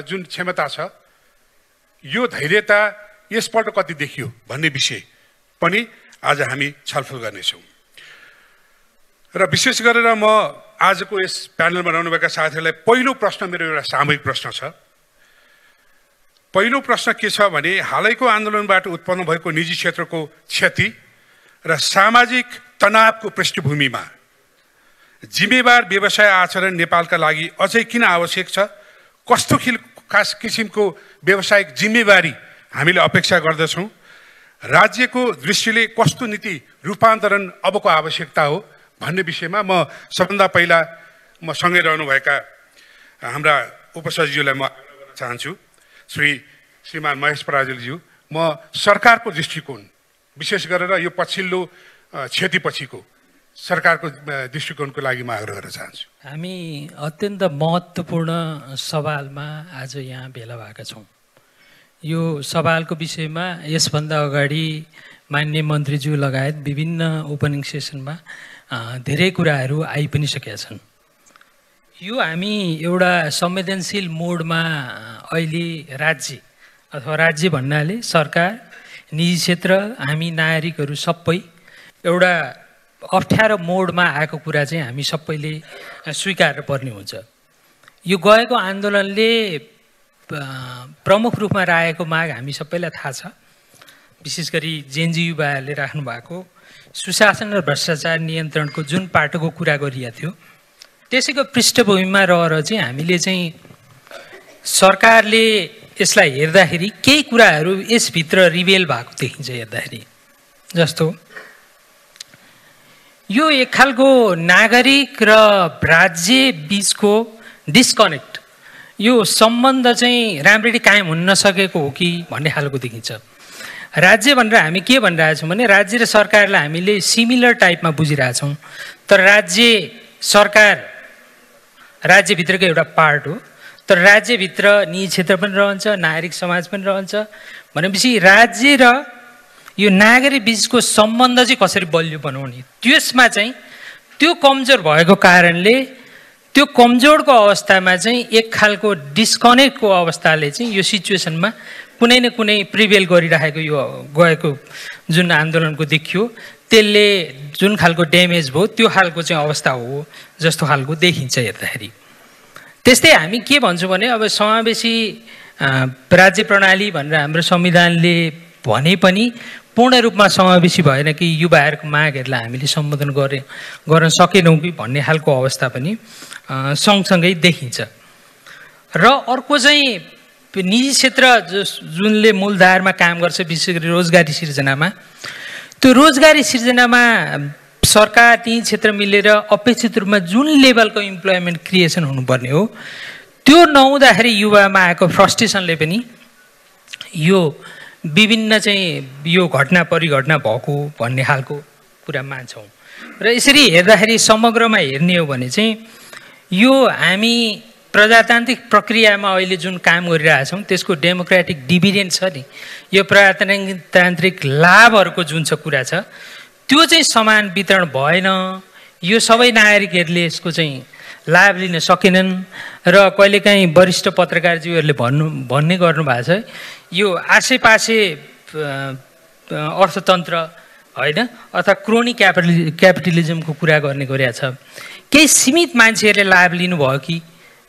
जुन क्षमता छ यो धैर्यता यसपल्ट कति देखियो भन्ने विषय पनि आज हामी छलफल गर्नेछौँ र विशेष गरेर म आजको यस प्यानलमा रहनुभएका साथीहरूलाई पहिलो प्रश्न मेरो एउटा सामूहिक प्रश्न छ। पहिलो प्रश्न के छ भने हालैको आन्दोलनबाट उत्पन्न भएको निजी क्षेत्रको क्षति र सामाजिक तनावको पृष्ठभूमिमा जिम्मेवार व्यवसाय आचरण नेपालका लागि अझै किन आवश्यक छ? कस्तो खास किसिमको व्यावसायिक जिम्मेवारी हामीले अपेक्षा गर्दछौँ? राज्यको दृष्टिले कस्तो नीति रूपान्तरण अबको आवश्यकता हो भन्ने विषयमा म सबभन्दा पहिला म सँगै रहनुभएका हाम्रा उपसचिवज्यूलाई म आग्रह गर्न चाहन्छु। श्रीमान महेश पराजुलीज्यू, म सरकारको दृष्टिकोण विशेष गरेर यो पछिल्लो क्षतिपछिको सरकारको दृष्टिकोणको लागि म आग्रह गर्न चाहन्छु। हामी अत्यन्त महत्त्वपूर्ण सवालमा आज यहाँ भेला भएका छौँ। यो सवालको विषयमा यसभन्दा अगाडि माननीय मन्त्रीज्यू लगायत विभिन्न ओपनिङ सेसनमा धेरै कुराहरू आइ पनि सकेका छन्। यो हामी एउटा संवेदनशील मोडमा अहिले राज्य अथवा राज्य भन्नाले सरकार, निजी क्षेत्र, हामी नागरिकहरू सबै एउटा अप्ठ्यारो मोडमा आएको कुरा चाहिँ हामी सबैले स्वीकार्नु पर्ने हुन्छ। यो गएको आन्दोलनले प्रमुख रूपमा राखेको माग हामी सबैलाई थाहा छ। विशेष गरी जेनजी युवाहरूले राख्नु भएको सुशासन र भ्रष्टाचार नियन्त्रणको जुन पाटोको कुरा गरिएको थियो त्यसैको पृष्ठभूमिमा रहेर चाहिँ हामीले चाहिँ सरकारले यसलाई हेर्दाखेरि केही कुराहरू यसभित्र रिभेल भएको देखिन्छ। हेर्दाखेरि जस्तो यो एक खालको नागरिक र राज्य बिचको डिस्कनेक्ट, यो सम्बन्ध चाहिँ राम्ररी कायम हुन नसकेको हो कि भन्ने खालको देखिन्छ। राज्य भनेर हामी के भनिरहेछौँ भने राज्य र सरकारलाई हामीले सिमिलर टाइपमा बुझिरहेछौँ, तर राज्य सरकार राज्यभित्रको एउटा पार्ट हो, तर राज्यभित्र निजी क्षेत्र पनि रहन्छ, नागरिक समाज पनि रहन्छ। भनेपछि राज्य र यो नागरिक बिचको सम्बन्ध चाहिँ कसरी बलियो बनाउने, त्यसमा चाहिँ त्यो कमजोर भएको कारणले त्यो कमजोरको अवस्थामा चाहिँ एक खालको डिस्कनेक्टको अवस्थाले चाहिँ यो सिचुएसनमा कुनै न कुनै प्रिभेल गरिरहेको यो गएको जुन आन्दोलनको देखियो त्यसले जुन खालको ड्यामेज भयो त्यो खालको चाहिँ अवस्था हो जस्तो खालको देखिन्छ हेर्दाखेरि। त्यस्तै हामी के भन्छौँ भने अब समावेशी राज्य प्रणाली भनेर हाम्रो संविधानले भने पनि पूर्ण रूपमा समावेशी भएन कि युवाहरूको मागहरूलाई हामीले सम्बोधन गर्न सकेनौँ कि भन्ने खालको अवस्था पनि सँगसँगै देखिन्छ। र अर्को चाहिँ निजी क्षेत्र जुनले मूलधारमा काम गर्छ, विशेष गरी रोजगारी सिर्जनामा, त्यो रोजगारी सिर्जनामा सरकार ती क्षेत्र मिलेर अपेक्षित रूपमा जुन लेभलको इम्प्लोइमेन्ट क्रिएसन हुनुपर्ने हो त्यो नहुँदाखेरि युवामा आएको फ्रस्ट्रेसनले पनि यो विभिन्न चाहिँ यो घटना परिघटना भएको भन्ने खालको कुरा मान्छौँ। र यसरी हेर्दाखेरि समग्रमा हेर्ने हो भने चाहिँ यो हामी प्रजातान्त्रिक प्रक्रियामा अहिले जुन काम गरिरहेछौँ त्यसको डेमोक्रेटिक डिभिडेन्ड छ नि, यो प्रजातान्त्रिक लाभहरूको जुन छ कुरा छ त्यो चाहिँ समान वितरण भएन। यो सबै नागरिकहरूले यसको चाहिँ लाभ लिन सकेनन्। र कहिलेकाहीँ वरिष्ठ पत्रकारज्यूहरूले भन्ने गर्नुभएको छ यो आसेपासे अर्थतन्त्र होइन अथवा क्रोनी क्यापिटलिजमको कुरा गर्ने गरेका छ। केही सीमित मान्छेहरूले लाभ लिनुभयो कि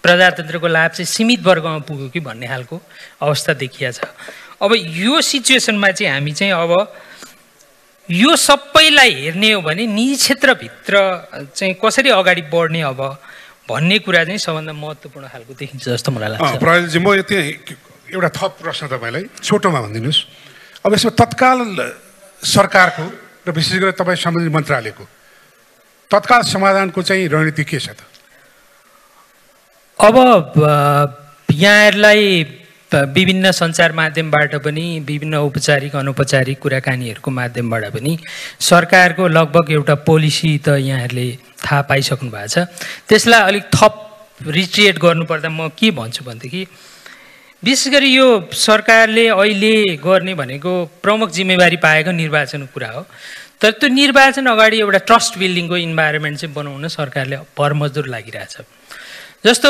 प्रजातन्त्रको लाभ चाहिँ सीमित वर्गमा पुग्यो कि भन्ने खालको अवस्था देखिया छ। अब यो सिचुएसनमा चाहिँ हामी चाहिँ अब यो सबैलाई हेर्ने हो भने निजी क्षेत्रभित्र चाहिँ कसरी अगाडि बढ्ने अब भन्ने कुरा चाहिँ सबभन्दा महत्त्वपूर्ण खालको देखिन्छ जस्तो मलाई लाग्छ। प्रहरीजी, म यति एउटा थप प्रश्न तपाईँलाई छोटोमा भनिदिनुहोस्। अब यसमा तत्काल सरकारको र विशेष गरी तपाईँ सम्बन्धित मन्त्रालयको तत्काल समाधानको चाहिँ रणनीति के छ त? अब यहाँहरूलाई विभिन्न सञ्चार माध्यमबाट पनि विभिन्न औपचारिक अनौपचारिक कुराकानीहरूको माध्यमबाट पनि सरकारको लगभग एउटा पोलिसी त यहाँहरूले थाहा पाइसक्नु भएको छ। त्यसलाई अलिक थप रिट्रिएट गर्नुपर्दा म के भन्छु भनेदेखि विशेष गरी यो सरकारले अहिले गर्ने भनेको प्रमुख जिम्मेवारी पाएको निर्वाचनको कुरा हो। तर त्यो निर्वाचन अगाडि एउटा ट्रस्ट बिल्डिङको इन्भाइरोमेन्ट चाहिँ बनाउन सरकारले परमजदुर लागिरहेछ। जस्तो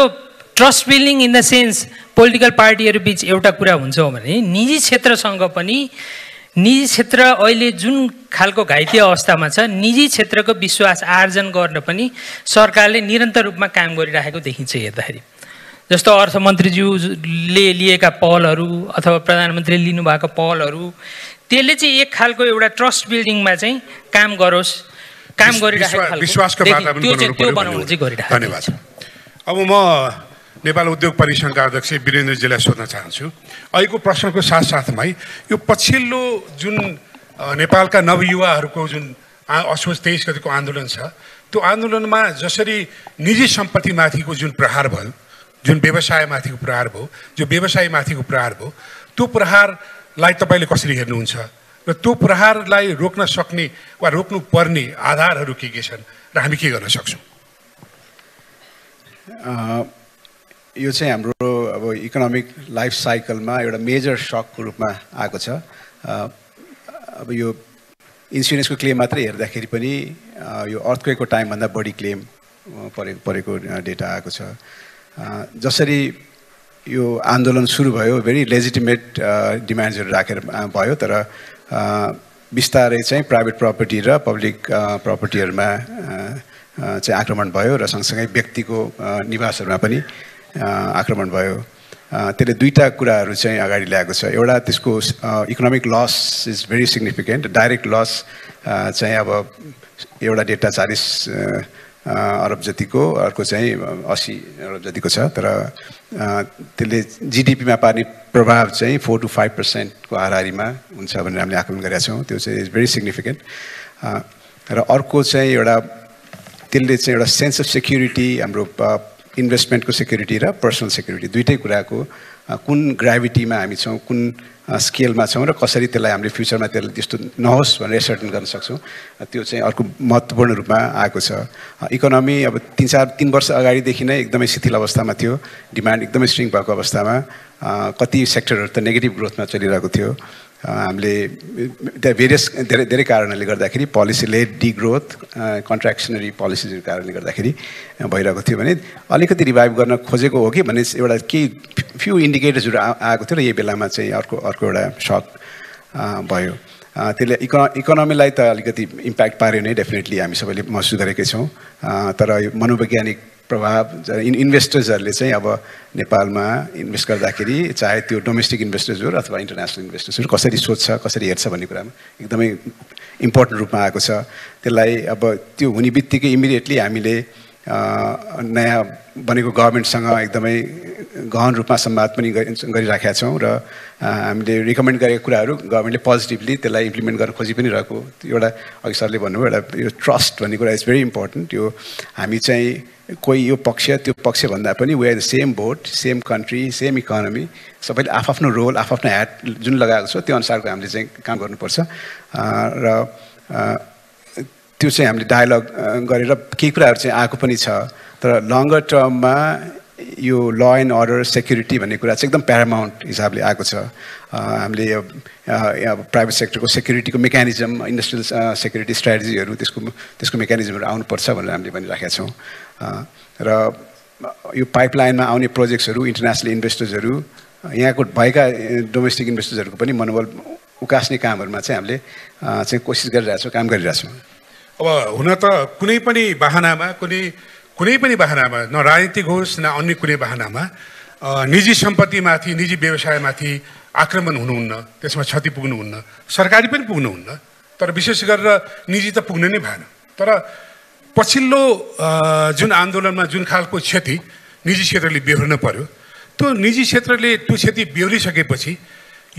trust building in the sense political पार्टीहरू बिच एउटा कुरा हुन्छ भने निजी क्षेत्रसँग पनि निजी क्षेत्र अहिले जुन खालको घाइते अवस्थामा छ निजी क्षेत्रको विश्वास आर्जन गर्न पनि सरकारले निरन्तर रूपमा काम गरिरहेको देखिन्छ। हेर्दाखेरि जस्तो अर्थमन्त्रीज्यूले लिएका पहलहरू अथवा प्रधानमन्त्रीले लिनुभएको पहलहरू त्यसले चाहिँ एक खालको एउटा ट्रस्ट बिल्डिङमा चाहिँ काम गरोस्, काम गरिरहेको विश्वासको वातावरण बनाउनु चाहिँ गरिरहेको। धन्यवाद। अब म नेपाल उद्योग परिसङ्घका अध्यक्ष वीरेन्द्रजीलाई सोध्न चाहन्छु, अहिलेको प्रश्नको साथसाथमै यो पछिल्लो जुन नेपालका नवयुवाहरूको जुन असोज 23 गतिको आन्दोलन छ त्यो आन्दोलनमा जसरी निजी सम्पत्तिमाथिको जुन प्रहार भयो, जुन व्यवसायमाथिको प्रहार भयो, जो व्यवसायमाथिको प्रहार भयो, त्यो प्रहारलाई तपाईँले कसरी हेर्नुहुन्छ र त्यो प्रहारलाई रोक्न सक्ने वा रोक्नुपर्ने आधारहरू के छन् र हामी के गर्न सक्छौँ? यो चाहिँ हाम्रो अब इकोनोमिक लाइफ साइकलमा एउटा मेजर सकको रूपमा आएको छ। अब यो इन्सुरेन्सको क्लेम मात्रै हेर्दाखेरि पनि यो अर्थक्वेकको टाइमभन्दा बढी क्लेम परेको डेटा आएको छ। जसरी यो आन्दोलन सुरु भयो भेरी लेजिटिमेट डिमान्ड्सहरू राखेर भयो, तर बिस्तारै चाहिँ प्राइभेट प्रपर्टी र पब्लिक प्रपर्टीहरूमा चाहिँ आक्रमण भयो र सँगसँगै व्यक्तिको निवासहरूमा पनि आक्रमण भयो। त्यसले दुईटा कुराहरू चाहिँ अगाडि ल्याएको छ। एउटा त्यसको economic loss is very significant. Direct loss चाहिँ अब एउटा डेटा 40 अरब जतिको, अर्को चाहिँ 80 अरब जतिको छ, तर त्यसले जिडिपीमा पार्ने प्रभाव चाहिँ 4 to 5% को हाराहारीमा हुन्छ भनेर हामीले आकलन गरेका छौँ। त्यो चाहिँ इज भेरी सिग्निफिकेन्ट। र अर्को चाहिँ एउटा त्यसले चाहिँ एउटा सेन्स अफ सेक्युरिटी, हाम्रो इन्भेस्टमेन्टको सेक्युरिटी र पर्सनल सेक्युरिटी दुईटै कुराको कुन ग्राभिटीमा हामी छौँ, कुन स्केलमा छौँ र कसरी त्यसलाई हामीले फ्युचरमा त्यसलाई त्यस्तो नहोस् भनेर एसर्टन गर्न सक्छौँ, त्यो चाहिँ अर्को महत्त्वपूर्ण रूपमा आएको छ। इकोनोमी अब 3 वर्ष अगाडिदेखि नै एकदमै शिथिल अवस्थामा थियो, डिमान्ड एकदमै स्ट्रिङ भएको अवस्थामा कति सेक्टरहरू त नेगेटिभ ग्रोथमा चलिरहेको थियो। हामीले धेरै कारणहरूले गर्दाखेरि पोलिसी लेड डिग्रोथ, कन्ट्र्याक्सनरी पोलिसीको कारणले गर्दाखेरि भइरहेको थियो भने अलिकति रिभाइभ गर्न खोजेको हो कि भन्ने एउटा केही फ्यु इन्डिकेटर्सहरू आएको थियो र यही बेलामा चाहिँ अर्को एउटा सक भयो। त्यसले इकोनोमीलाई त अलिकति इम्प्याक्ट पार्यो नै, डेफिनेटली हामी सबैले महसुस गरेकै छौँ। तर यो मनोवैज्ञानिक प्रभाव इन्भेस्टर्सहरूले चाहिँ अब नेपालमा इन्भेस्ट गर्दाखेरि चाहे त्यो डोमेस्टिक इन्भेस्टर्सहरू अथवा इन्टरनेसनल इन्भेस्टर्सहरू कसरी सोध्छ कसरी हेर्छ भन्ने कुरामा एकदमै इम्पोर्टेन्ट रूपमा आएको छ। त्यसलाई अब त्यो हुने बित्तिकै इमिडिएटली हामीले नयाँ बनेको गभर्मेन्टसँग एकदमै गहन रूपमा संवाद पनि गरिराखेका छौँ र हामीले रिकमेन्ड गरेका कुराहरू गभर्मेन्टले पोजिटिभली त्यसलाई इम्प्लिमेन्ट गर्न खोजी पनि रहेको। एउटा अघि सरले भन्नुभयो एउटा यो ट्रस्ट भन्ने कुरा इज भेरी इम्पोर्टेन्ट। यो हामी चाहिँ कोही यो पक्ष त्यो पक्ष भन्दा पनि we are the same boat same country same economy, सबैले आफ्नो रोल आफ्नो ह्याट जुन लगाएको छ त्यो अनुसारको हामीले चाहिँ काम गर्नुपर्छ र त्यो चाहिँ हामीले डायलग गरेर केही कुराहरू चाहिँ आएको पनि छ। तर लङ्गर टर्ममा यो ल एन्ड अर्डर सेक्युरिटी भन्ने कुरा चाहिँ एकदम प्यारामाउन्ट हिसाबले आएको छ। हामीले अब प्राइभेट सेक्टरको सेक्युरिटीको मेकानिजम इन्डस्ट्रियल सेक्युरिटी स्ट्राटेजीहरू त्यसको मेकानिजमहरू आउनुपर्छ भनेर हामीले भनिराखेका छौँ र यो पाइपलाइनमा आउने प्रोजेक्ट्सहरू इन्टरनेसनल इन्भेस्टर्सहरू यहाँको भएका डोमेस्टिक इन्भेस्टर्सहरूको पनि मनोबल उकास्ने कामहरूमा चाहिँ हामीले चाहिँ कोसिस गरिरहेछौँ काम गरिरहेछौँ। अब हुन त कुनै पनि बहानामा न राजनीतिक होस् न अन्य कुनै बहानामा निजी सम्पत्तिमाथि निजी व्यवसायमाथि आक्रमण हुनुहुन्न, त्यसमा क्षति पुग्नुहुन्न, सरकारी पनि पुग्नुहुन्न, तर विशेष गरेर निजी त पुग्न नै भएन। तर पछिल्लो जुन आन्दोलनमा जुन खालको क्षति निजी क्षेत्रले बेहोर्न पर्यो त्यो निजी क्षेत्रले त्यो क्षति बेहोरिसकेपछि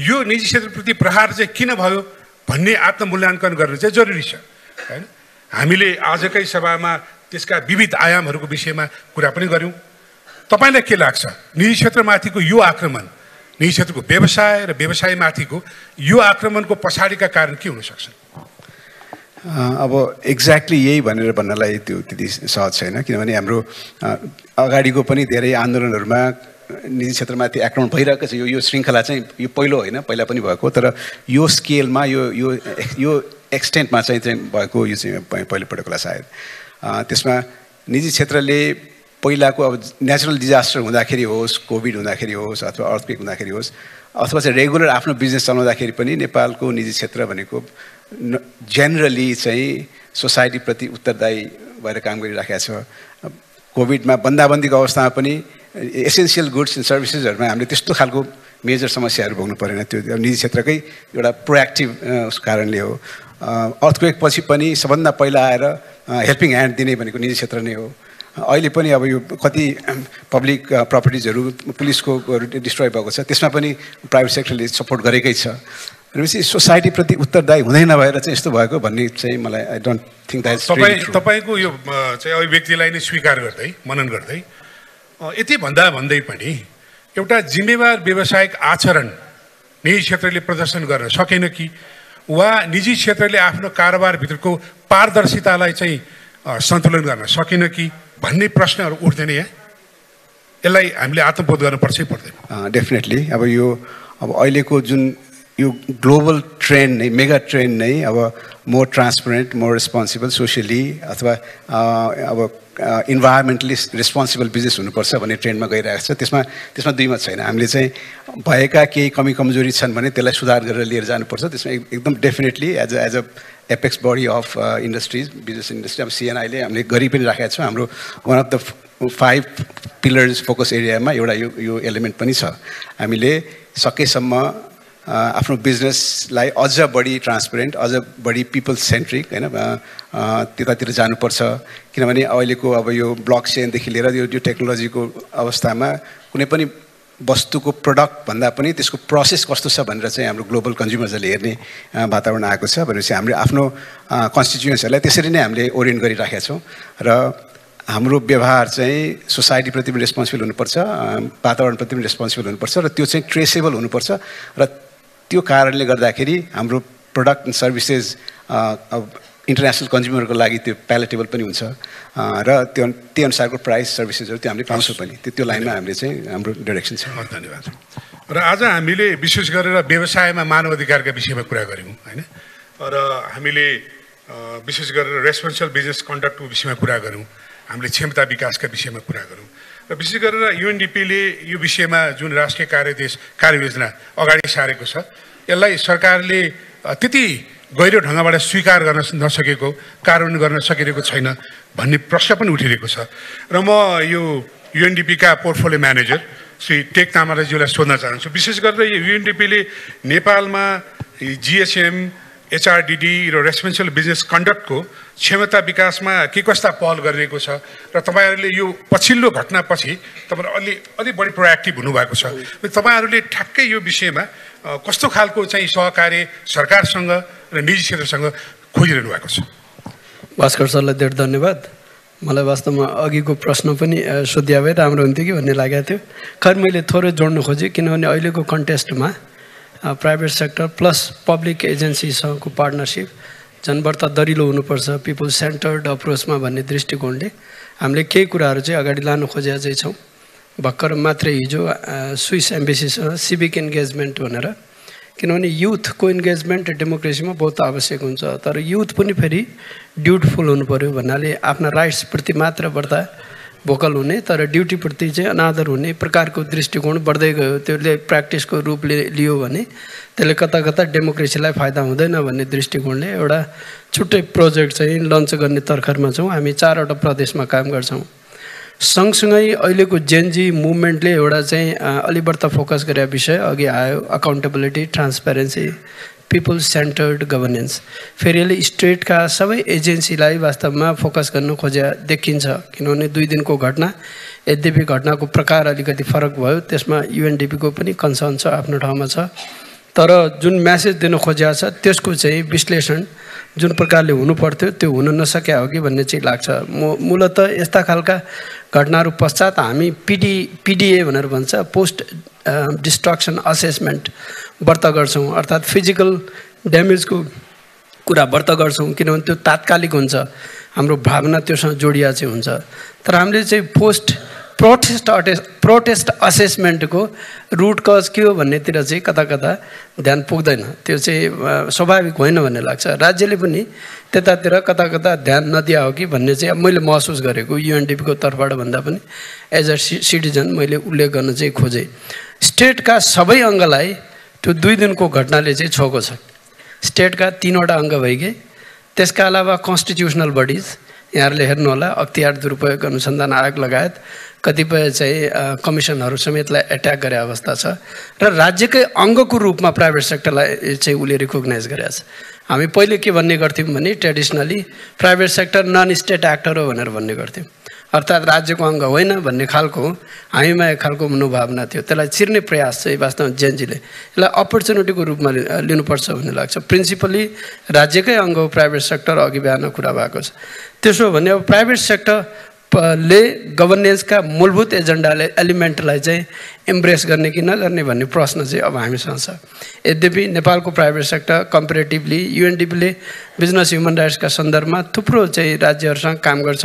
यो निजी क्षेत्रप्रति प्रहार चाहिँ किन भयो भन्ने आत्ममूल्याङ्कन गर्न चाहिँ जरुरी छ हैन। हामीले आजकै सभामा त्यसका विविध आयामहरूको विषयमा कुरा पनि गऱ्यौँ। तपाईँलाई के लाग्छ निजी क्षेत्रमाथिको यो आक्रमण, निजी क्षेत्रको व्यवसाय र व्यवसायमाथिको यो आक्रमणको पछाडिका कारण के हुन सक्छ? अब एक्ज्याक्टली यही भनेर भन्नलाई त्यो त्यति सहज छैन, किनभने हाम्रो अगाडिको पनि धेरै आन्दोलनहरूमा निजी क्षेत्रमाथि आक्रमण भइरहेको छ। यो श्रृङ्खला चाहिँ यो पहिलो होइन, पहिला पनि भएको, तर यो स्केलमा यो एक्सटेन्टमा चाहिँ भएको यो चाहिँ पहिलोपटक होला सायद। त्यसमा निजी क्षेत्रले पहिलाको अब नेचुरल डिजास्टर हुँदाखेरि होस्, कोभिड हुँदाखेरि होस् अथवा अर्थक्वेक हुँदाखेरि होस् अथवा चाहिँ रेगुलर आफ्नो बिजनेस चलाउँदाखेरि पनि नेपालको निजी क्षेत्र भनेको जेनरली चाहिँ सोसाइटीप्रति उत्तरदायी भएर काम गरिराखेको छ। कोभिडमा बन्दाबन्दीको अवस्थामा पनि एसेन्सियल गुड्स एन्ड सर्भिसेसहरूमा हामीले त्यस्तो खालको मेजर समस्याहरू भोग्नु परेन। त्यो निजी क्षेत्रकै एउटा प्रोएक्टिभ उस कारणले हो। अर्थक्वेक पछि पनि सबभन्दा पहिला आएर हेल्पिङ ह्यान्ड दिने भनेको निजी क्षेत्र नै हो। अहिले पनि अब यो कति पब्लिक प्रपर्टिजहरू पुलिसको डिस्ट्रोय भएको छ, त्यसमा पनि प्राइभेट सेक्टरले सपोर्ट गरेकै छ। भनेपछि सोसाइटीप्रति उत्तरदायी हुँदै नभएर चाहिँ यस्तो भएको भन्ने चाहिँ मलाई आई डोन्ट थिङ्क द्याट तपाईँको यो चाहिँ अभिव्यक्तिलाई नै स्वीकार गर्दै मनन गर्दै यति भन्दै पनि एउटा जिम्मेवार व्यावसायिक आचरण निजी क्षेत्रले प्रदर्शन गर्न सकेन कि वा निजी क्षेत्रले आफ्नो कारोबारभित्रको पारदर्शितालाई चाहिँ सन्तुलन गर्न सकेन कि भन्ने प्रश्नहरू उठ्दैन यहाँ। यसलाई हामीले आत्मबोध गर्नुपर्छ पर्दैन? डेफिनेटली अब अहिलेको जुन यो ग्लोबल ट्रेन्ड नै मेगा ट्रेन्ड नै अब more transparent more responsible socially अथवा अब इन्भाइरोमेन्टली रेस्पोन्सिबल बिजनेस हुनुपर्छ भन्ने ट्रेन्डमा गइरहेको छ। त्यसमा दुई मत छैन। हामीले चाहिँ भएका केही कमी कमजोरी छन् भने त्यसलाई सुधार गरेर लिएर जानुपर्छ। त्यसमा एकदम definitely as a apex body of industries business industry अब सिएनआईले हामीले गरि पनि राखेका छौँ। हाम्रो one of the 5 pillars focus एरियामा एउटा यो एलिमेन्ट पनि छ। हामीले सकेसम्म आफ्नो बिजनेसलाई अझ बढी ट्रान्सपेरेन्ट अझ बढी पिपल सेन्ट्रिक होइन त्यतातिर जानुपर्छ। किनभने अहिलेको अब यो ब्लक चेनदेखि लिएर यो टेक्नोलोजीको अवस्थामा कुनै पनि वस्तुको प्रडक्ट भन्दा पनि त्यसको प्रोसेस कस्तो छ भनेर चाहिँ हाम्रो ग्लोबल कन्ज्युमर्सहरूले हेर्ने वातावरण आएको छ। भनेपछि हामीले आफ्नो कन्स्टिट्युएन्सहरूलाई त्यसरी नै हामीले ओरिएन्ट गरिराखेका छौँ र हाम्रो व्यवहार चाहिँ सोसाइटीप्रति पनि रेस्पोन्सिबल हुनुपर्छ, वातावरणप्रति पनि रेस्पोन्सिबल हुनुपर्छ र त्यो चाहिँ ट्रेसेबल हुनुपर्छ र त्यो कारणले गर्दाखेरि हाम्रो प्रडक्ट एन्ड सर्भिसेस इन्टरनेसनल कन्ज्युमरको लागि त्यो प्यालेटेबल पनि हुन्छ र त्यो अनुसारको प्राइस सर्भिसेसहरू त्यो हामीले पाउँछौँ पनि। त्यो लाइनमा हामीले चाहिँ हाम्रो डिरेक्सन छ। धन्यवाद। र आज हामीले विशेष गरेर व्यवसायमा मानव अधिकारका विषयमा कुरा गऱ्यौँ होइन, र हामीले विशेष गरेर रेस्पोन्सिबल बिजनेस कन्डक्टको विषयमा कुरा गऱ्यौँ, हामीले क्षमता विकासका विषयमा कुरा गऱ्यौँ र विशेष गरेर युएनडिपीले यो विषयमा जुन राष्ट्रिय कार्ययोजना अगाडि सारेको छ यसलाई सरकारले त्यति गहिरो ढङ्गबाट स्वीकार गर्न नसकेको, कार्यान्वयन गर्न सकिरहेको छैन भन्ने प्रश्न पनि उठिरहेको छ। र म यो युएनडिपीका पोर्टफोलियो म्यानेजर श्री टेक तामाराज्यूलाई सोध्न चाहन्छु। विशेष गरेर यो युएनडिपीले नेपालमा जिएसएम, एचआरडिडी र रेस्पोन्सिबल बिजनेस कन्डक्टको क्षमता विकासमा के कस्ता पहल गरिरहेको छ र तपाईँहरूले यो पछिल्लो घटनापछि तपाईँहरू अलि बढी प्रोएक्टिभ हुनुभएको छ। तपाईँहरूले ठ्याक्कै यो विषयमा कस्तो खालको चाहिँ सहकार्य सरकारसँग र निजी क्षेत्रसँग खोजिरहनु भएको छ? भास्कर सरलाई धेरै धन्यवाद। मलाई वास्तवमा अघिको प्रश्न पनि सोधिया भए राम्रो हुन्थ्यो कि भन्ने लागेको थियो। खैर मैले थोरै जोड्नु खोजेँ, किनभने अहिलेको कन्टेस्टमा प्राइभेट सेक्टर प्लस पब्लिक एजेन्सीसँगको पार्टनरसिप जनवर्ता दरिलो हुनुपर्छ, पिपल सेन्टर्ड अप्रोचमा भन्ने दृष्टिकोणले हामीले केही कुराहरू चाहिँ अगाडि लानु खोजेका चाहिँ छौँ। भर्खर मात्रै हिजो स्विस एम्बेसीसँग सिभिक इन्गेजमेन्ट भनेर, किनभने युथको इन्गेजमेन्ट डेमोक्रेसीमा बहुत आवश्यक हुन्छ, तर युथ पनि फेरि ड्युटिफुल हुनु पऱ्यो भन्नाले आफ्ना राइट्सप्रति मात्र बढ्दा भोकल हुने तर ड्युटीप्रति चाहिँ अनादर हुने प्रकारको दृष्टिकोण बढ्दै गयो। त्यसले प्र्याक्टिसको रूपले लियो भने त्यसले कता कता डेमोक्रेसीलाई फाइदा हुँदैन भन्ने दृष्टिकोणले एउटा छुट्टै प्रोजेक्ट चाहिँ लन्च गर्ने तर्खरमा छौँ। हामी 4वटा प्रदेशमा काम गर्छौँ। सँगसँगै अहिलेको जेनजी मुभमेन्टले एउटा चाहिँ अलि बढ्ता फोकस गरेका विषय अघि आयो, accountability, transparency, people centred governance. फेरि यसले स्टेटका सबै एजेन्सीलाई वास्तवमा फोकस गर्नु खोजे देखिन्छ, किनभने 2 दिनको घटना, यद्यपि घटनाको प्रकार अलिकति फरक भयो, त्यसमा युएनडिपीको पनि कन्सर्न छ, आफ्नो ठाउँमा छ, तर जुन म्यासेज दिन खोजिएको छ त्यसको चाहिँ विश्लेषण जुन प्रकारले हुनुपर्थ्यो त्यो हुन नसक्या हो कि भन्ने चाहिँ लाग्छ। मूलतः यस्ता खालका घटनाहरू पश्चात हामी पिडिए भनेर भन्छ, पोस्ट डिस्ट्रक्सन असेसमेन्ट व्रत गर्छौँ, अर्थात् फिजिकल ड्यामेजको कुरा व्रत गर्छौँ, किनभने त्यो तात्कालिक हुन्छ, हाम्रो भावना त्योसँग जोडिया चाहिँ हुन्छ। तर हामीले चाहिँ पोस्ट प्रोटेस्ट असेसमेन्टको रुट कज के हो भन्नेतिर चाहिँ कता कता ध्यान पुग्दैन, त्यो चाहिँ स्वाभाविक होइन भन्ने लाग्छ। राज्यले पनि त्यतातिर कता कता ध्यान नदिया हो कि भन्ने चाहिँ मैले महसुस गरेको युएनडिपीको तर्फबाट भन्दा पनि एज अ सिटिजन मैले उल्लेख गर्न चाहिँ खोजेँ। स्टेटका सबै अङ्गलाई त्यो 2 दिनको घटनाले चाहिँ छोएको छ। स्टेटका 3वटा अङ्ग भइगए, त्यसका अलावा कन्स्टिट्युसनल बडिज, यहाँहरूले हेर्नुहोला, अख्तियार दुरुपयोग अनुसन्धान आयोग लगायत कतिपय चाहिँ कमिसनहरू समेतलाई एट्याक गरे अवस्था छ र राज्यकै अङ्गको रूपमा प्राइभेट सेक्टरलाई चाहिँ उसले रिकग्नाइज गरेको छ। हामी पहिले के भन्ने गर्थ्यौँ भने traditionally private sector non state actor हो भनेर भन्ने गर्थ्यौँ, अर्थात् राज्यको अङ्ग होइन भन्ने खालको हामीमा एक खालको मनोभावना थियो। त्यसलाई चिर्ने प्रयास चाहिँ वास्तवमा जेनजीले यसलाई अपर्च्युनिटीको रूपमा लिनुपर्छ भन्ने लाग्छ। प्रिन्सिपली राज्यकै अङ्ग हो प्राइभेट सेक्टर, अघि बिहान कुरा भएको छ। त्यसो भने अब प्राइभेट सेक्टरले गभर्नेन्सका मूलभूत एजेन्डाले एलिमेन्टलाई चाहिँ एम्ब्रेस गर्ने कि नगर्ने भन्ने प्रश्न चाहिँ अब हामीसँग छ। यद्यपि नेपालको प्राइभेट सेक्टर कम्पेरेटिभली युएनडिपीले बिजनेस ह्युमन राइट्सका सन्दर्भमा थुप्रो चाहिँ राज्यहरूसँग काम गर्छ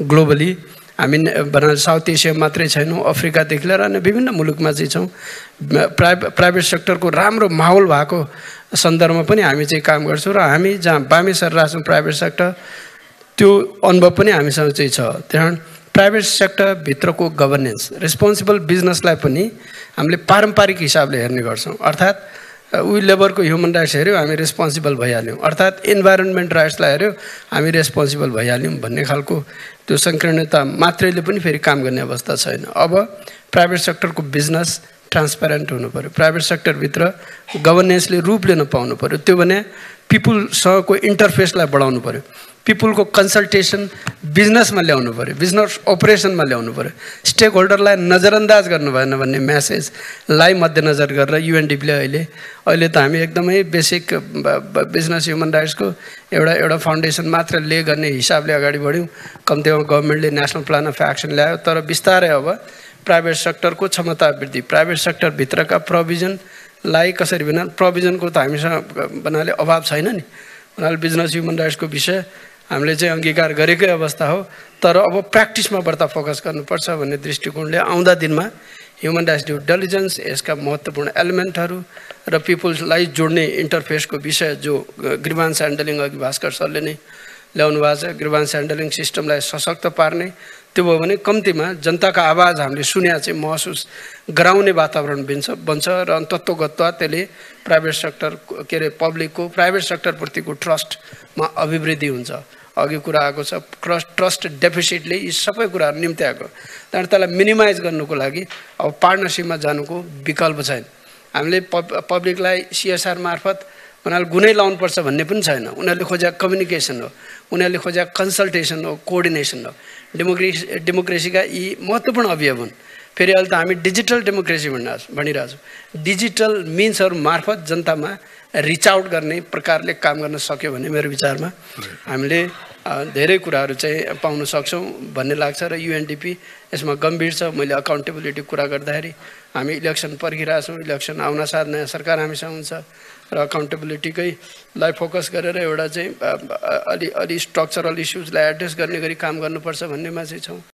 ग्लोबली। हामी भन्नाले साउथ एसिया मात्रै छैनौँ, अफ्रिकादेखि लिएर अनि विभिन्न मुलुकमा चाहिँ छौँ। प्राइभेट सेक्टरको राम्रो माहौल भएको सन्दर्भमा पनि हामी चाहिँ काम गर्छौँ र हामी जहाँ बामे सरेर छौँ प्राइभेट सेक्टर, त्यो अनुभव पनि हामीसँग चाहिँ छ। त्यहाँ प्राइभेट सेक्टरभित्रको गभर्नेन्स, रेस्पोन्सिबल बिजनेसलाई पनि हामीले पारम्परिक हिसाबले हेर्ने गर्छौँ, अर्थात् उही लेबरको ह्युमन राइट्स हेऱ्यौँ हामी रेस्पोन्सिबल भइहाल्यौँ, अर्थात् इन्भाइरोन्मेन्ट राइट्सलाई हेऱ्यौँ हामी रेस्पोन्सिबल भइहाल्यौँ भन्ने खालको त्यो सङ्कीर्णता मात्रैले पनि फेरि काम गर्ने अवस्था छैन। अब प्राइभेट सेक्टरको बिजनेस ट्रान्सप्यारेन्ट हुनु पऱ्यो, प्राइभेट सेक्टरभित्र गभर्नेन्सले रूप लिन पाउनु पऱ्यो, त्यो भने पिपुलसँगको इन्टरफेसलाई बढाउनु पऱ्यो, पिपुलको कन्सल्टेसन बिजनेसमा ल्याउनु पऱ्यो, बिजनेस अपरेसनमा ल्याउनु पऱ्यो, स्टेक होल्डरलाई नजरअन्दाज गर्नु भएन भन्ने म्यासेजलाई मध्यनजर गरेर युएनडिपीले अहिले त हामी एकदमै बेसिक बिजनेस ह्युमन राइट्सको एउटा फाउन्डेसन मात्र ले गर्ने हिसाबले अगाडि बढ्यौँ। कम्तीमा गभर्मेन्टले नेसनल प्लान अफ एक्सन ल्यायो, तर बिस्तारै अब प्राइभेट सेक्टरको क्षमता वृद्धि, प्राइभेट सेक्टरभित्रका प्रोभिजनलाई कसरी बिना प्रोभिजनको त हामीसँग भन्नाले अभाव छैन नि, भन्नाले बिजनेस ह्युमन राइट्सको विषय हामीले चाहिँ अङ्गीकार गरेकै अवस्था हो, तर अब प्र्याक्टिसमा बढ्ता फोकस गर्नुपर्छ भन्ने दृष्टिकोणले आउँदा दिनमा ह्युमन राइट्स ड्यु डिलिजेन्स, यसका महत्त्वपूर्ण एलिमेन्टहरू र पिपुल्सलाई जोड्ने इन्टरफेसको विषय जो ग्रिभान्स ह्यान्डलिङ अघि भास्कर सरले नै ल्याउनु भएको छ, ग्रिभान्स ह्यान्डलिङ सिस्टमलाई सशक्त पार्ने, त्यो भयो भने कम्तीमा जनताको आवाज हामीले सुन्या चाहिँ महसुस गराउने वातावरण बन्छ र तत्त्वगतवा त्यसले प्राइभेट सेक्टर के अरे पब्लिकको प्राइभेट सेक्टरप्रतिको ट्रस्टमा अभिवृद्धि हुन्छ। अघि कुरा आएको छ ट्रस्ट डेफिसिटले यी सबै कुराहरू निम्ति आएको, त्यहाँबाट त्यसलाई मिनिमाइज गर्नुको लागि अब पार्टनरसिपमा जानुको विकल्प छैन। हामीले पब्लिकलाई CSR मार्फत उनीहरूले गुनै लाउनुपर्छ भन्ने पनि छैन। उनीहरूले खोजेको कम्युनिकेसन हो, उनीहरूले खोजेको कन्सल्टेसन हो, कोअर्डिनेसन हो। डेमोक्रेसीका यी महत्त्वपूर्ण अवयव हुन्। फेरि अहिले त हामी डिजिटल डेमोक्रेसी भनिरहेको छौँ। डिजिटल मिन्सहरू मार्फत जनतामा रिच आउट गर्ने प्रकारले काम गर्न सक्यो भने मेरो विचारमा हामीले धेरै कुराहरू चाहिँ पाउन सक्छौँ भन्ने लाग्छ र UNDP यसमा गम्भीर छ। मैले अकाउन्टेबिलिटी कुरा गर्दाखेरि हामी इलेक्सन पर्खिरहेछौँ, इलेक्सन आउनसाथ नयाँ सरकार हामीसँग हुन्छ र अकाउन्टेबिलिटीकैलाई फोकस गरेर एउटा चाहिँ अलि स्ट्रक्चरल इस्युजलाई एड्रेस गर्ने गरी काम गर्नुपर्छ भन्नेमा चाहिँ छौँ।